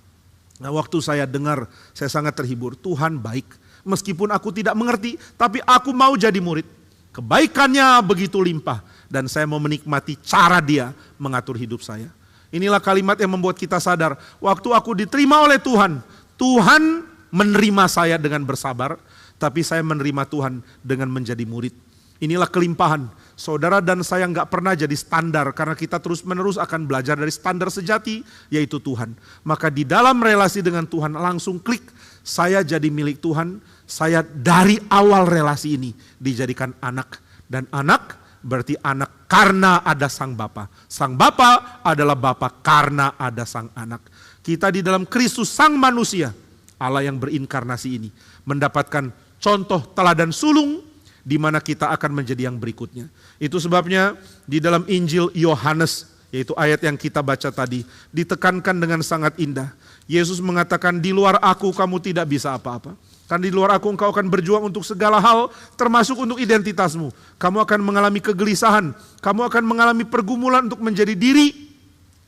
Nah waktu saya dengar saya sangat terhibur. Tuhan baik. Meskipun aku tidak mengerti tapi aku mau jadi murid. Kebaikannya begitu limpah. Dan saya mau menikmati cara dia mengatur hidup saya. Inilah kalimat yang membuat kita sadar. Waktu aku diterima oleh Tuhan. Tuhan menerima saya dengan bersabar. Tapi saya menerima Tuhan dengan menjadi murid. Inilah kelimpahan. Saudara dan saya nggak pernah jadi standar. Karena kita terus menerus akan belajar dari standar sejati. Yaitu Tuhan. Maka di dalam relasi dengan Tuhan langsung klik. Saya jadi milik Tuhan. Saya dari awal relasi ini dijadikan anak. Dan anak berarti anak karena ada sang Bapa. Sang Bapa adalah Bapa karena ada sang anak. Kita di dalam Kristus sang manusia. Allah yang berinkarnasi ini. Mendapatkan contoh teladan sulung di mana kita akan menjadi yang berikutnya. Itu sebabnya di dalam Injil Yohanes, yaitu ayat yang kita baca tadi, ditekankan dengan sangat indah. Yesus mengatakan, di luar aku kamu tidak bisa apa-apa. Kan di luar aku engkau akan berjuang untuk segala hal, termasuk untuk identitasmu. Kamu akan mengalami kegelisahan, kamu akan mengalami pergumulan untuk menjadi diri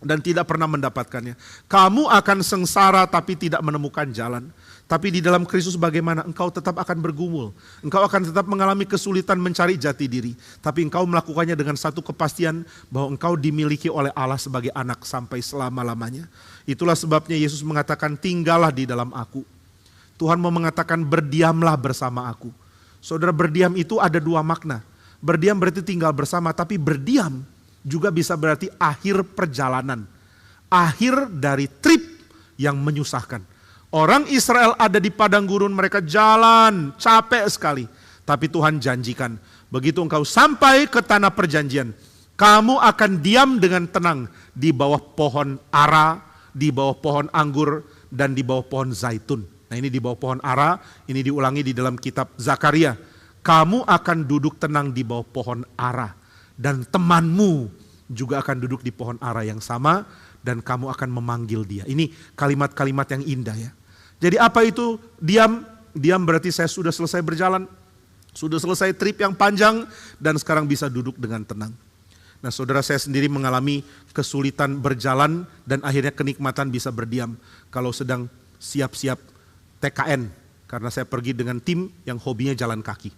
dan tidak pernah mendapatkannya. Kamu akan sengsara tapi tidak menemukan jalan. Tapi di dalam Kristus bagaimana? Engkau tetap akan bergumul. Engkau akan tetap mengalami kesulitan mencari jati diri. Tapi engkau melakukannya dengan satu kepastian bahwa engkau dimiliki oleh Allah sebagai anak sampai selama-lamanya. Itulah sebabnya Yesus mengatakan tinggallah di dalam aku. Tuhan mau mengatakan berdiamlah bersama aku. Saudara, berdiam itu ada dua makna. Berdiam berarti tinggal bersama, tapi berdiam juga bisa berarti akhir perjalanan. Akhir dari trip yang menyusahkan. Orang Israel ada di padang gurun, mereka jalan capek sekali. Tapi Tuhan janjikan, begitu engkau sampai ke tanah perjanjian, kamu akan diam dengan tenang di bawah pohon ara, di bawah pohon anggur, dan di bawah pohon zaitun. Nah ini di bawah pohon ara, ini diulangi di dalam kitab Zakaria. Kamu akan duduk tenang di bawah pohon ara. Dan temanmu juga akan duduk di pohon ara yang sama. Dan kamu akan memanggil dia. Ini kalimat-kalimat yang indah ya. Jadi apa itu diam? Diam berarti saya sudah selesai berjalan. Sudah selesai trip yang panjang. Dan sekarang bisa duduk dengan tenang. Nah saudara, saya sendiri mengalami kesulitan berjalan. Dan akhirnya kenikmatan bisa berdiam. Kalau sedang siap-siap TKN. Karena saya pergi dengan tim yang hobinya jalan kaki.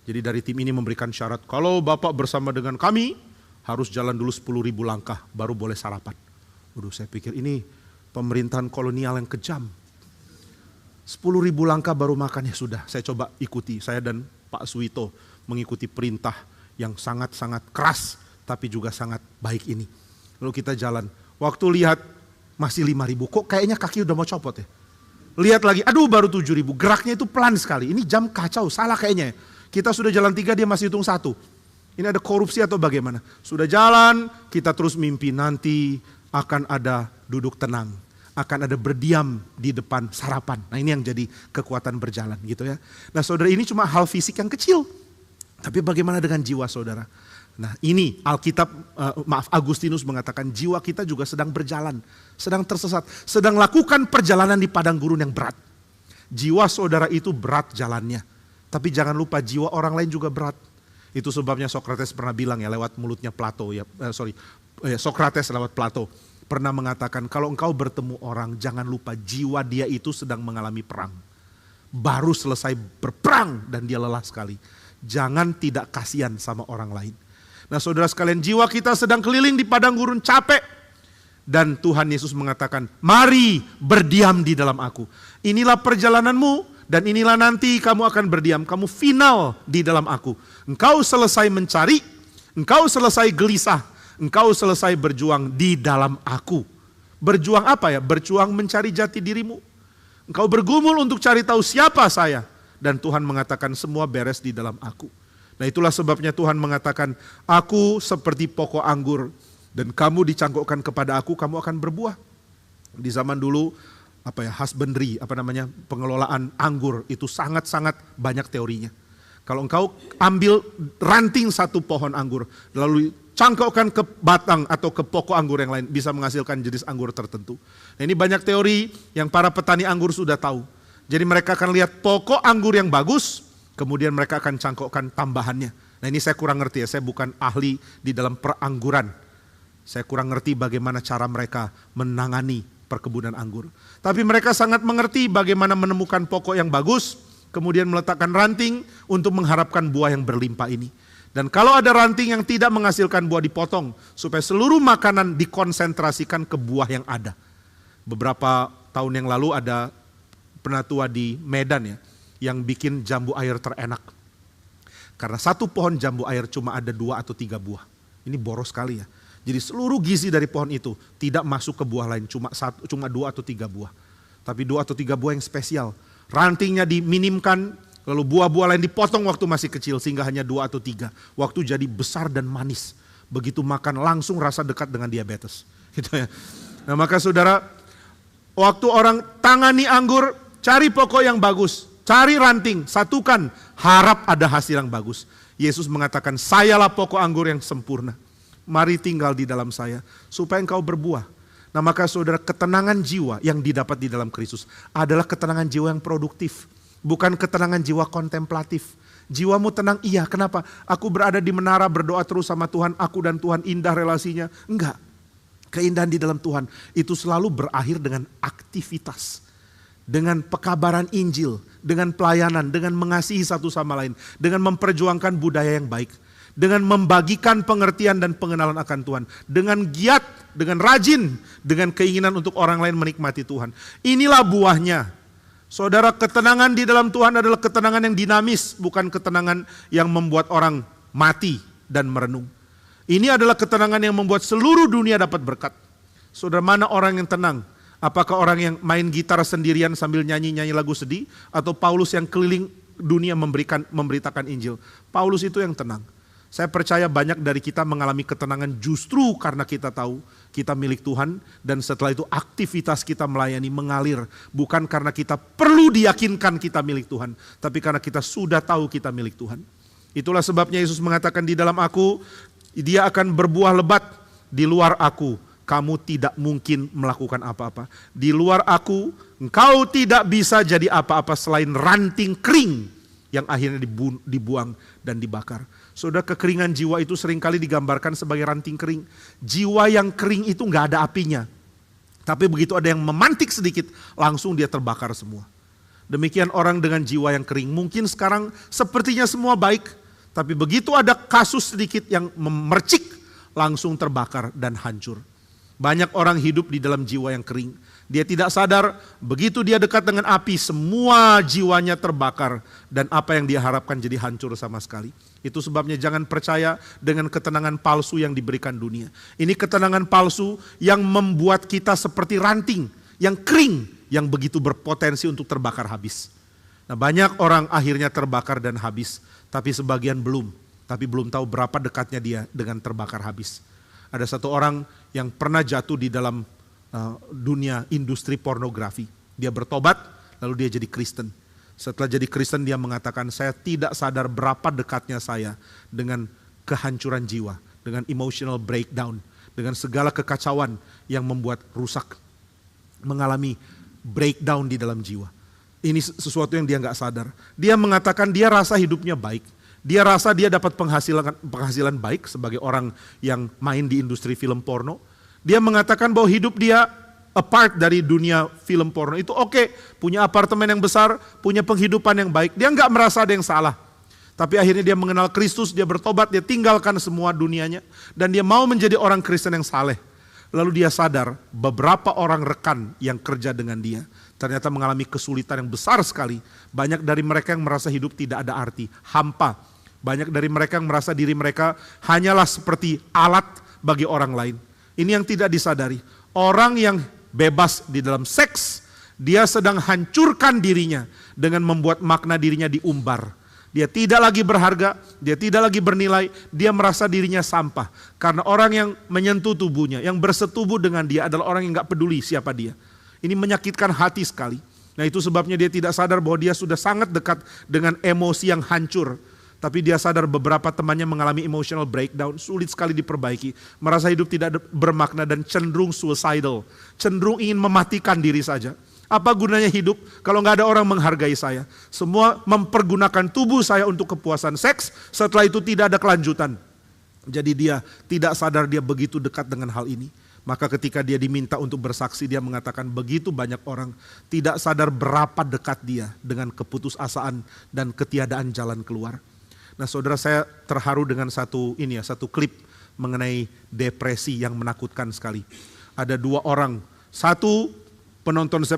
Jadi dari tim ini memberikan syarat. Kalau Bapak bersama dengan kami harus jalan dulu 10.000 langkah baru boleh sarapan. Waduh, saya pikir ini pemerintahan kolonial yang kejam. 10.000 langkah baru makan, ya sudah. Saya coba ikuti, saya dan Pak Suwito mengikuti perintah yang sangat-sangat keras tapi juga sangat baik ini. Lalu kita jalan. Waktu lihat masih 5.000, kok kayaknya kaki udah mau copot ya. Lihat lagi, aduh baru 7.000, geraknya itu pelan sekali. Ini jam kacau, salah kayaknya. Kita sudah jalan 3, dia masih hitung 1. Ini ada korupsi atau bagaimana? Sudah jalan, kita terus mimpi nanti akan ada duduk tenang. Akan ada berdiam di depan sarapan. Nah ini yang jadi kekuatan berjalan gitu ya. Nah saudara, ini cuma hal fisik yang kecil. Tapi bagaimana dengan jiwa saudara? Nah ini Alkitab, Agustinus mengatakan jiwa kita juga sedang berjalan. Sedang tersesat. Sedang lakukan perjalanan di padang gurun yang berat. Jiwa saudara itu berat jalannya. Tapi jangan lupa jiwa orang lain juga berat. Itu sebabnya Sokrates pernah bilang ya lewat mulutnya Plato Sokrates lewat Plato pernah mengatakan kalau engkau bertemu orang jangan lupa jiwa dia itu sedang mengalami perang. Baru selesai berperang dan dia lelah sekali. Jangan tidak kasihan sama orang lain. Nah saudara sekalian, jiwa kita sedang keliling di padang gurun capek. Dan Tuhan Yesus mengatakan, mari berdiam di dalam aku. Inilah perjalananmu. Dan inilah nanti kamu akan berdiam, kamu final di dalam aku. Engkau selesai mencari, engkau selesai gelisah, engkau selesai berjuang di dalam aku. Berjuang apa ya? Berjuang mencari jati dirimu. Engkau bergumul untuk cari tahu siapa saya. Dan Tuhan mengatakan semua beres di dalam aku. Nah itulah sebabnya Tuhan mengatakan, aku seperti pokok anggur. Dan kamu dicangkokkan kepada aku, kamu akan berbuah. Di zaman dulu, husbandry, pengelolaan anggur itu sangat-sangat banyak teorinya. Kalau engkau ambil ranting satu pohon anggur, lalu cangkokkan ke batang atau ke pokok anggur yang lain, bisa menghasilkan jenis anggur tertentu. Nah, ini banyak teori yang para petani anggur sudah tahu. Jadi mereka akan lihat pokok anggur yang bagus, kemudian mereka akan cangkokkan tambahannya. Nah ini saya kurang ngerti ya, saya bukan ahli di dalam perangguran. Saya kurang ngerti bagaimana cara mereka menangani perkebunan anggur. Tapi mereka sangat mengerti bagaimana menemukan pokok yang bagus, kemudian meletakkan ranting untuk mengharapkan buah yang berlimpah ini. Dan kalau ada ranting yang tidak menghasilkan buah, dipotong supaya seluruh makanan dikonsentrasikan ke buah yang ada. Beberapa tahun yang lalu ada penatua di Medan ya, yang bikin jambu air terenak. Karena satu pohon jambu air cuma ada 2 atau 3 buah. Ini boros sekali ya. Jadi seluruh gizi dari pohon itu tidak masuk ke buah lain, cuma 2 atau 3 buah. Tapi 2 atau 3 buah yang spesial. Rantingnya diminimkan, lalu buah-buah lain dipotong waktu masih kecil sehingga hanya 2 atau 3. Waktu jadi besar dan manis. Begitu makan langsung rasa dekat dengan diabetes. Gitu ya. Nah maka saudara, waktu orang tangani anggur, cari pokok yang bagus, cari ranting, satukan, harap ada hasil yang bagus. Yesus mengatakan, sayalah pokok anggur yang sempurna. Mari tinggal di dalam saya, supaya engkau berbuah. Nah maka saudara, ketenangan jiwa yang didapat di dalam Kristus adalah ketenangan jiwa yang produktif. Bukan ketenangan jiwa kontemplatif. Jiwamu tenang, iya kenapa? Aku berada di menara berdoa terus sama Tuhan, aku dan Tuhan indah relasinya. Enggak, keindahan di dalam Tuhan itu selalu berakhir dengan aktivitas. Dengan pekabaran Injil, dengan pelayanan, dengan mengasihi satu sama lain, dengan memperjuangkan budaya yang baik, dengan membagikan pengertian dan pengenalan akan Tuhan, dengan giat, dengan rajin, dengan keinginan untuk orang lain menikmati Tuhan. Inilah buahnya. Saudara, ketenangan di dalam Tuhan adalah ketenangan yang dinamis, bukan ketenangan yang membuat orang mati dan merenung. Ini adalah ketenangan yang membuat seluruh dunia dapat berkat. Saudara, mana orang yang tenang? Apakah orang yang main gitar sendirian sambil nyanyi-nyanyi lagu sedih? Atau Paulus yang keliling dunia memberitakan Injil? Paulus itu yang tenang. Saya percaya banyak dari kita mengalami ketenangan justru karena kita tahu kita milik Tuhan. Dan setelah itu aktivitas kita melayani mengalir. Bukan karena kita perlu diyakinkan kita milik Tuhan. Tapi karena kita sudah tahu kita milik Tuhan. Itulah sebabnya Yesus mengatakan di dalam aku, dia akan berbuah lebat. Di luar aku, kamu tidak mungkin melakukan apa-apa. Di luar aku, engkau tidak bisa jadi apa-apa selain ranting kering yang akhirnya dibuang dan dibakar. Saudara, kekeringan jiwa itu seringkali digambarkan sebagai ranting kering. Jiwa yang kering itu nggak ada apinya. Tapi begitu ada yang memantik sedikit, langsung dia terbakar semua. Demikian orang dengan jiwa yang kering. Mungkin sekarang sepertinya semua baik, tapi begitu ada kasus sedikit yang memercik, langsung terbakar dan hancur. Banyak orang hidup di dalam jiwa yang kering. Dia tidak sadar, begitu dia dekat dengan api, semua jiwanya terbakar. Dan apa yang dia harapkan jadi hancur sama sekali. Itu sebabnya jangan percaya dengan ketenangan palsu yang diberikan dunia. Ini ketenangan palsu yang membuat kita seperti ranting yang kering, yang begitu berpotensi untuk terbakar habis. Nah, banyak orang akhirnya terbakar dan habis, tapi sebagian belum. Tapi belum tahu berapa dekatnya dia dengan terbakar habis. Ada satu orang yang pernah jatuh di dalam dunia industri pornografi. Dia bertobat, lalu dia jadi Kristen. Setelah jadi Kristen dia mengatakan, saya tidak sadar berapa dekatnya saya dengan kehancuran jiwa, dengan emotional breakdown, dengan segala kekacauan yang membuat rusak, mengalami breakdown di dalam jiwa. Ini sesuatu yang dia nggak sadar. Dia mengatakan dia rasa hidupnya baik. Dia rasa dia dapat penghasilan baik sebagai orang yang main di industri film porno. Dia mengatakan bahwa hidup dia apart dari dunia film porno itu oke. Punya apartemen yang besar, punya penghidupan yang baik. Dia nggak merasa ada yang salah. Tapi akhirnya dia mengenal Kristus, dia bertobat, dia tinggalkan semua dunianya. Dan dia mau menjadi orang Kristen yang saleh. Lalu dia sadar beberapa orang rekan yang kerja dengan dia ternyata mengalami kesulitan yang besar sekali. Banyak dari mereka yang merasa hidup tidak ada arti, hampa. Banyak dari mereka yang merasa diri mereka hanyalah seperti alat bagi orang lain. Ini yang tidak disadari. Orang yang bebas di dalam seks, dia sedang hancurkan dirinya dengan membuat makna dirinya diumbar. Dia tidak lagi berharga, dia tidak lagi bernilai, dia merasa dirinya sampah. Karena orang yang menyentuh tubuhnya, yang bersetubuh dengan dia adalah orang yang gak peduli siapa dia. Ini menyakitkan hati sekali. Nah itu sebabnya dia tidak sadar bahwa dia sudah sangat dekat dengan emosi yang hancur. Tapi dia sadar beberapa temannya mengalami emotional breakdown, sulit sekali diperbaiki. Merasa hidup tidak bermakna dan cenderung suicidal. Cenderung ingin mematikan diri saja. Apa gunanya hidup kalau nggak ada orang menghargai saya? Semua mempergunakan tubuh saya untuk kepuasan seks, setelah itu tidak ada kelanjutan. Jadi dia tidak sadar dia begitu dekat dengan hal ini. Maka ketika dia diminta untuk bersaksi, dia mengatakan begitu banyak orang tidak sadar berapa dekat dia dengan keputusasaan dan ketiadaan jalan keluar. Nah saudara, saya terharu dengan satu klip mengenai depresi yang menakutkan sekali. Ada dua penonton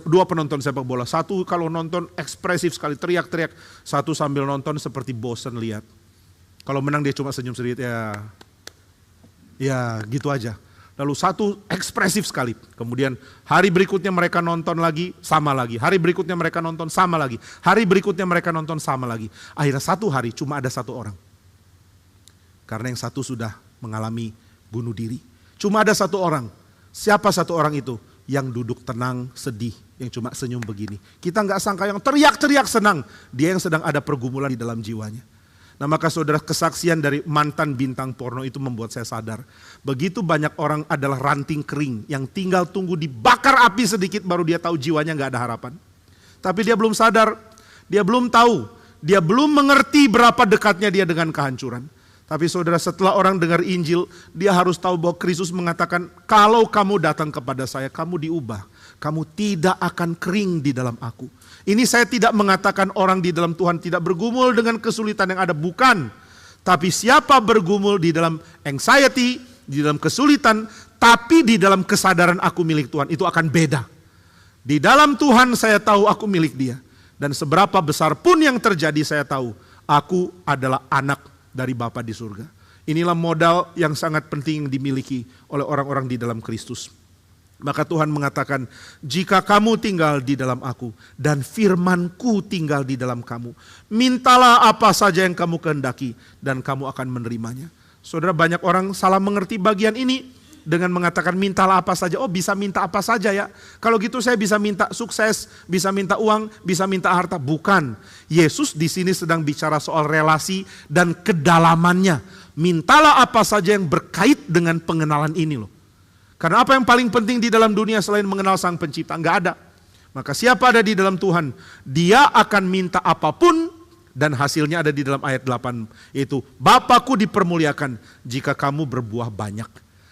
sepak bola. Satu kalau nonton ekspresif sekali, teriak-teriak. Satu sambil nonton seperti bosan lihat. Kalau menang dia cuma senyum sedikit, ya gitu aja. Lalu satu ekspresif sekali. Kemudian hari berikutnya mereka nonton lagi, sama lagi. Hari berikutnya mereka nonton, sama lagi. Hari berikutnya mereka nonton, sama lagi. Akhirnya satu hari cuma ada satu orang. Karena yang satu sudah mengalami bunuh diri. Cuma ada satu orang. Siapa satu orang itu? Yang duduk tenang, sedih. Yang cuma senyum begini. Kita nggak sangka yang teriak-teriak senang. Dia yang sedang ada pergumulan di dalam jiwanya. Nah maka saudara, kesaksian dari mantan bintang porno itu membuat saya sadar. Begitu banyak orang adalah ranting kering yang tinggal tunggu dibakar api sedikit baru dia tahu jiwanya gak ada harapan. Tapi dia belum sadar, dia belum tahu, dia belum mengerti berapa dekatnya dia dengan kehancuran. Tapi saudara, setelah orang dengar Injil, dia harus tahu bahwa Kristus mengatakan, kalau kamu datang kepada saya, kamu diubah. Kamu tidak akan kering di dalam aku. Ini saya tidak mengatakan orang di dalam Tuhan tidak bergumul dengan kesulitan yang ada, bukan. Tapi siapa bergumul di dalam anxiety, di dalam kesulitan, tapi di dalam kesadaran aku milik Tuhan, itu akan beda. Di dalam Tuhan saya tahu aku milik Dia. Dan seberapa besar pun yang terjadi saya tahu, aku adalah anak dari Bapa di surga. Inilah modal yang sangat penting dimiliki oleh orang-orang di dalam Kristus. Maka Tuhan mengatakan, jika kamu tinggal di dalam aku dan firman-Ku tinggal di dalam kamu, mintalah apa saja yang kamu kehendaki dan kamu akan menerimanya. Saudara, banyak orang salah mengerti bagian ini dengan mengatakan mintalah apa saja. Oh, bisa minta apa saja ya. Kalau gitu saya bisa minta sukses, bisa minta uang, bisa minta harta. Bukan. Yesus di sini sedang bicara soal relasi dan kedalamannya. Mintalah apa saja yang berkait dengan pengenalan ini loh. Karena apa yang paling penting di dalam dunia selain mengenal Sang Pencipta? Enggak ada. Maka siapa ada di dalam Tuhan, dia akan minta apapun dan hasilnya ada di dalam ayat 8. Yaitu, Bapakku dipermuliakan jika kamu berbuah banyak.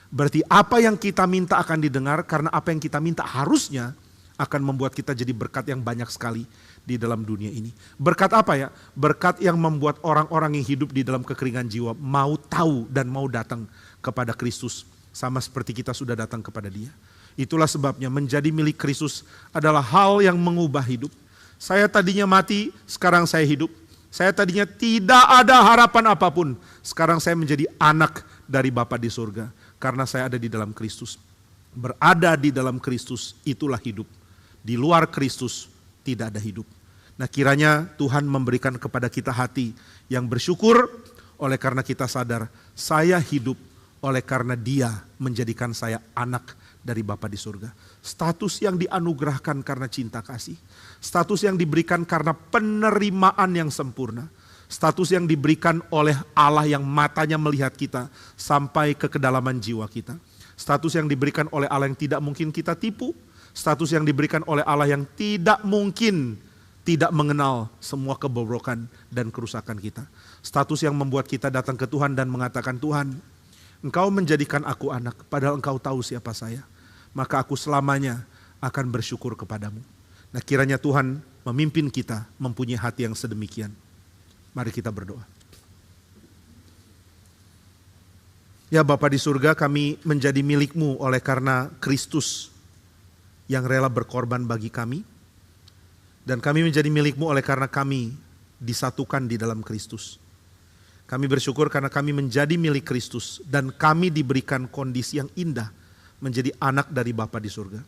Berarti apa yang kita minta akan didengar, karena apa yang kita minta harusnya akan membuat kita jadi berkat yang banyak sekali di dalam dunia ini. Berkat apa ya? Berkat yang membuat orang-orang yang hidup di dalam kekeringan jiwa mau tahu dan mau datang kepada Kristus. Sama seperti kita sudah datang kepada Dia. Itulah sebabnya menjadi milik Kristus adalah hal yang mengubah hidup. Saya tadinya mati, sekarang saya hidup. Saya tadinya tidak ada harapan apapun. Sekarang saya menjadi anak dari Bapa di surga. Karena saya ada di dalam Kristus. Berada di dalam Kristus itulah hidup. Di luar Kristus tidak ada hidup. Nah kiranya Tuhan memberikan kepada kita hati yang bersyukur oleh karena kita sadar saya hidup oleh karena Dia menjadikan saya anak dari Bapa di surga. Status yang dianugerahkan karena cinta kasih. Status yang diberikan karena penerimaan yang sempurna. Status yang diberikan oleh Allah yang matanya melihat kita sampai ke kedalaman jiwa kita. Status yang diberikan oleh Allah yang tidak mungkin kita tipu. Status yang diberikan oleh Allah yang tidak mungkin tidak mengenal semua kebobrokan dan kerusakan kita. Status yang membuat kita datang ke Tuhan dan mengatakan, Tuhan, Engkau menjadikan aku anak, padahal Engkau tahu siapa saya. Maka aku selamanya akan bersyukur kepadamu. Nah kiranya Tuhan memimpin kita mempunyai hati yang sedemikian. Mari kita berdoa. Ya Bapa di surga, kami menjadi milik-Mu oleh karena Kristus yang rela berkorban bagi kami. Dan kami menjadi milik-Mu oleh karena kami disatukan di dalam Kristus. Kami bersyukur karena kami menjadi milik Kristus dan kami diberikan kondisi yang indah menjadi anak dari Bapa di surga.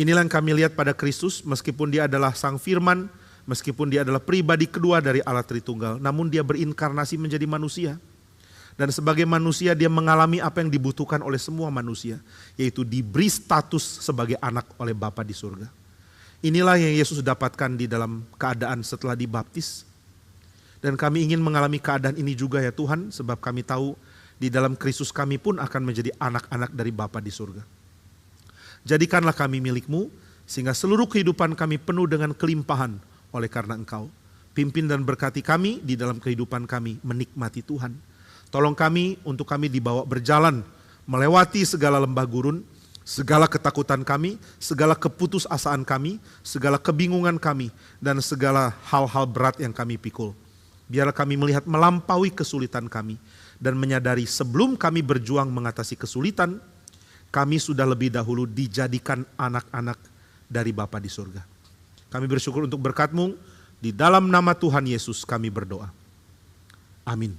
Inilah yang kami lihat pada Kristus, meskipun Dia adalah Sang Firman, meskipun Dia adalah pribadi kedua dari Allah Tritunggal, namun Dia berinkarnasi menjadi manusia. Dan sebagai manusia Dia mengalami apa yang dibutuhkan oleh semua manusia, yaitu diberi status sebagai anak oleh Bapa di surga. Inilah yang Yesus dapatkan di dalam keadaan setelah dibaptis. Dan kami ingin mengalami keadaan ini juga ya Tuhan, sebab kami tahu di dalam Kristus kami pun akan menjadi anak-anak dari Bapa di surga. Jadikanlah kami milik-Mu, sehingga seluruh kehidupan kami penuh dengan kelimpahan oleh karena Engkau. Pimpin dan berkati kami di dalam kehidupan kami menikmati Tuhan. Tolong kami untuk kami dibawa berjalan melewati segala lembah gurun, segala ketakutan kami, segala keputusasaan kami, segala kebingungan kami, dan segala hal-hal berat yang kami pikul. Biarlah kami melihat melampaui kesulitan kami dan menyadari sebelum kami berjuang mengatasi kesulitan, kami sudah lebih dahulu dijadikan anak-anak dari Bapa di surga. Kami bersyukur untuk berkat-Mu, di dalam nama Tuhan Yesus kami berdoa. Amin.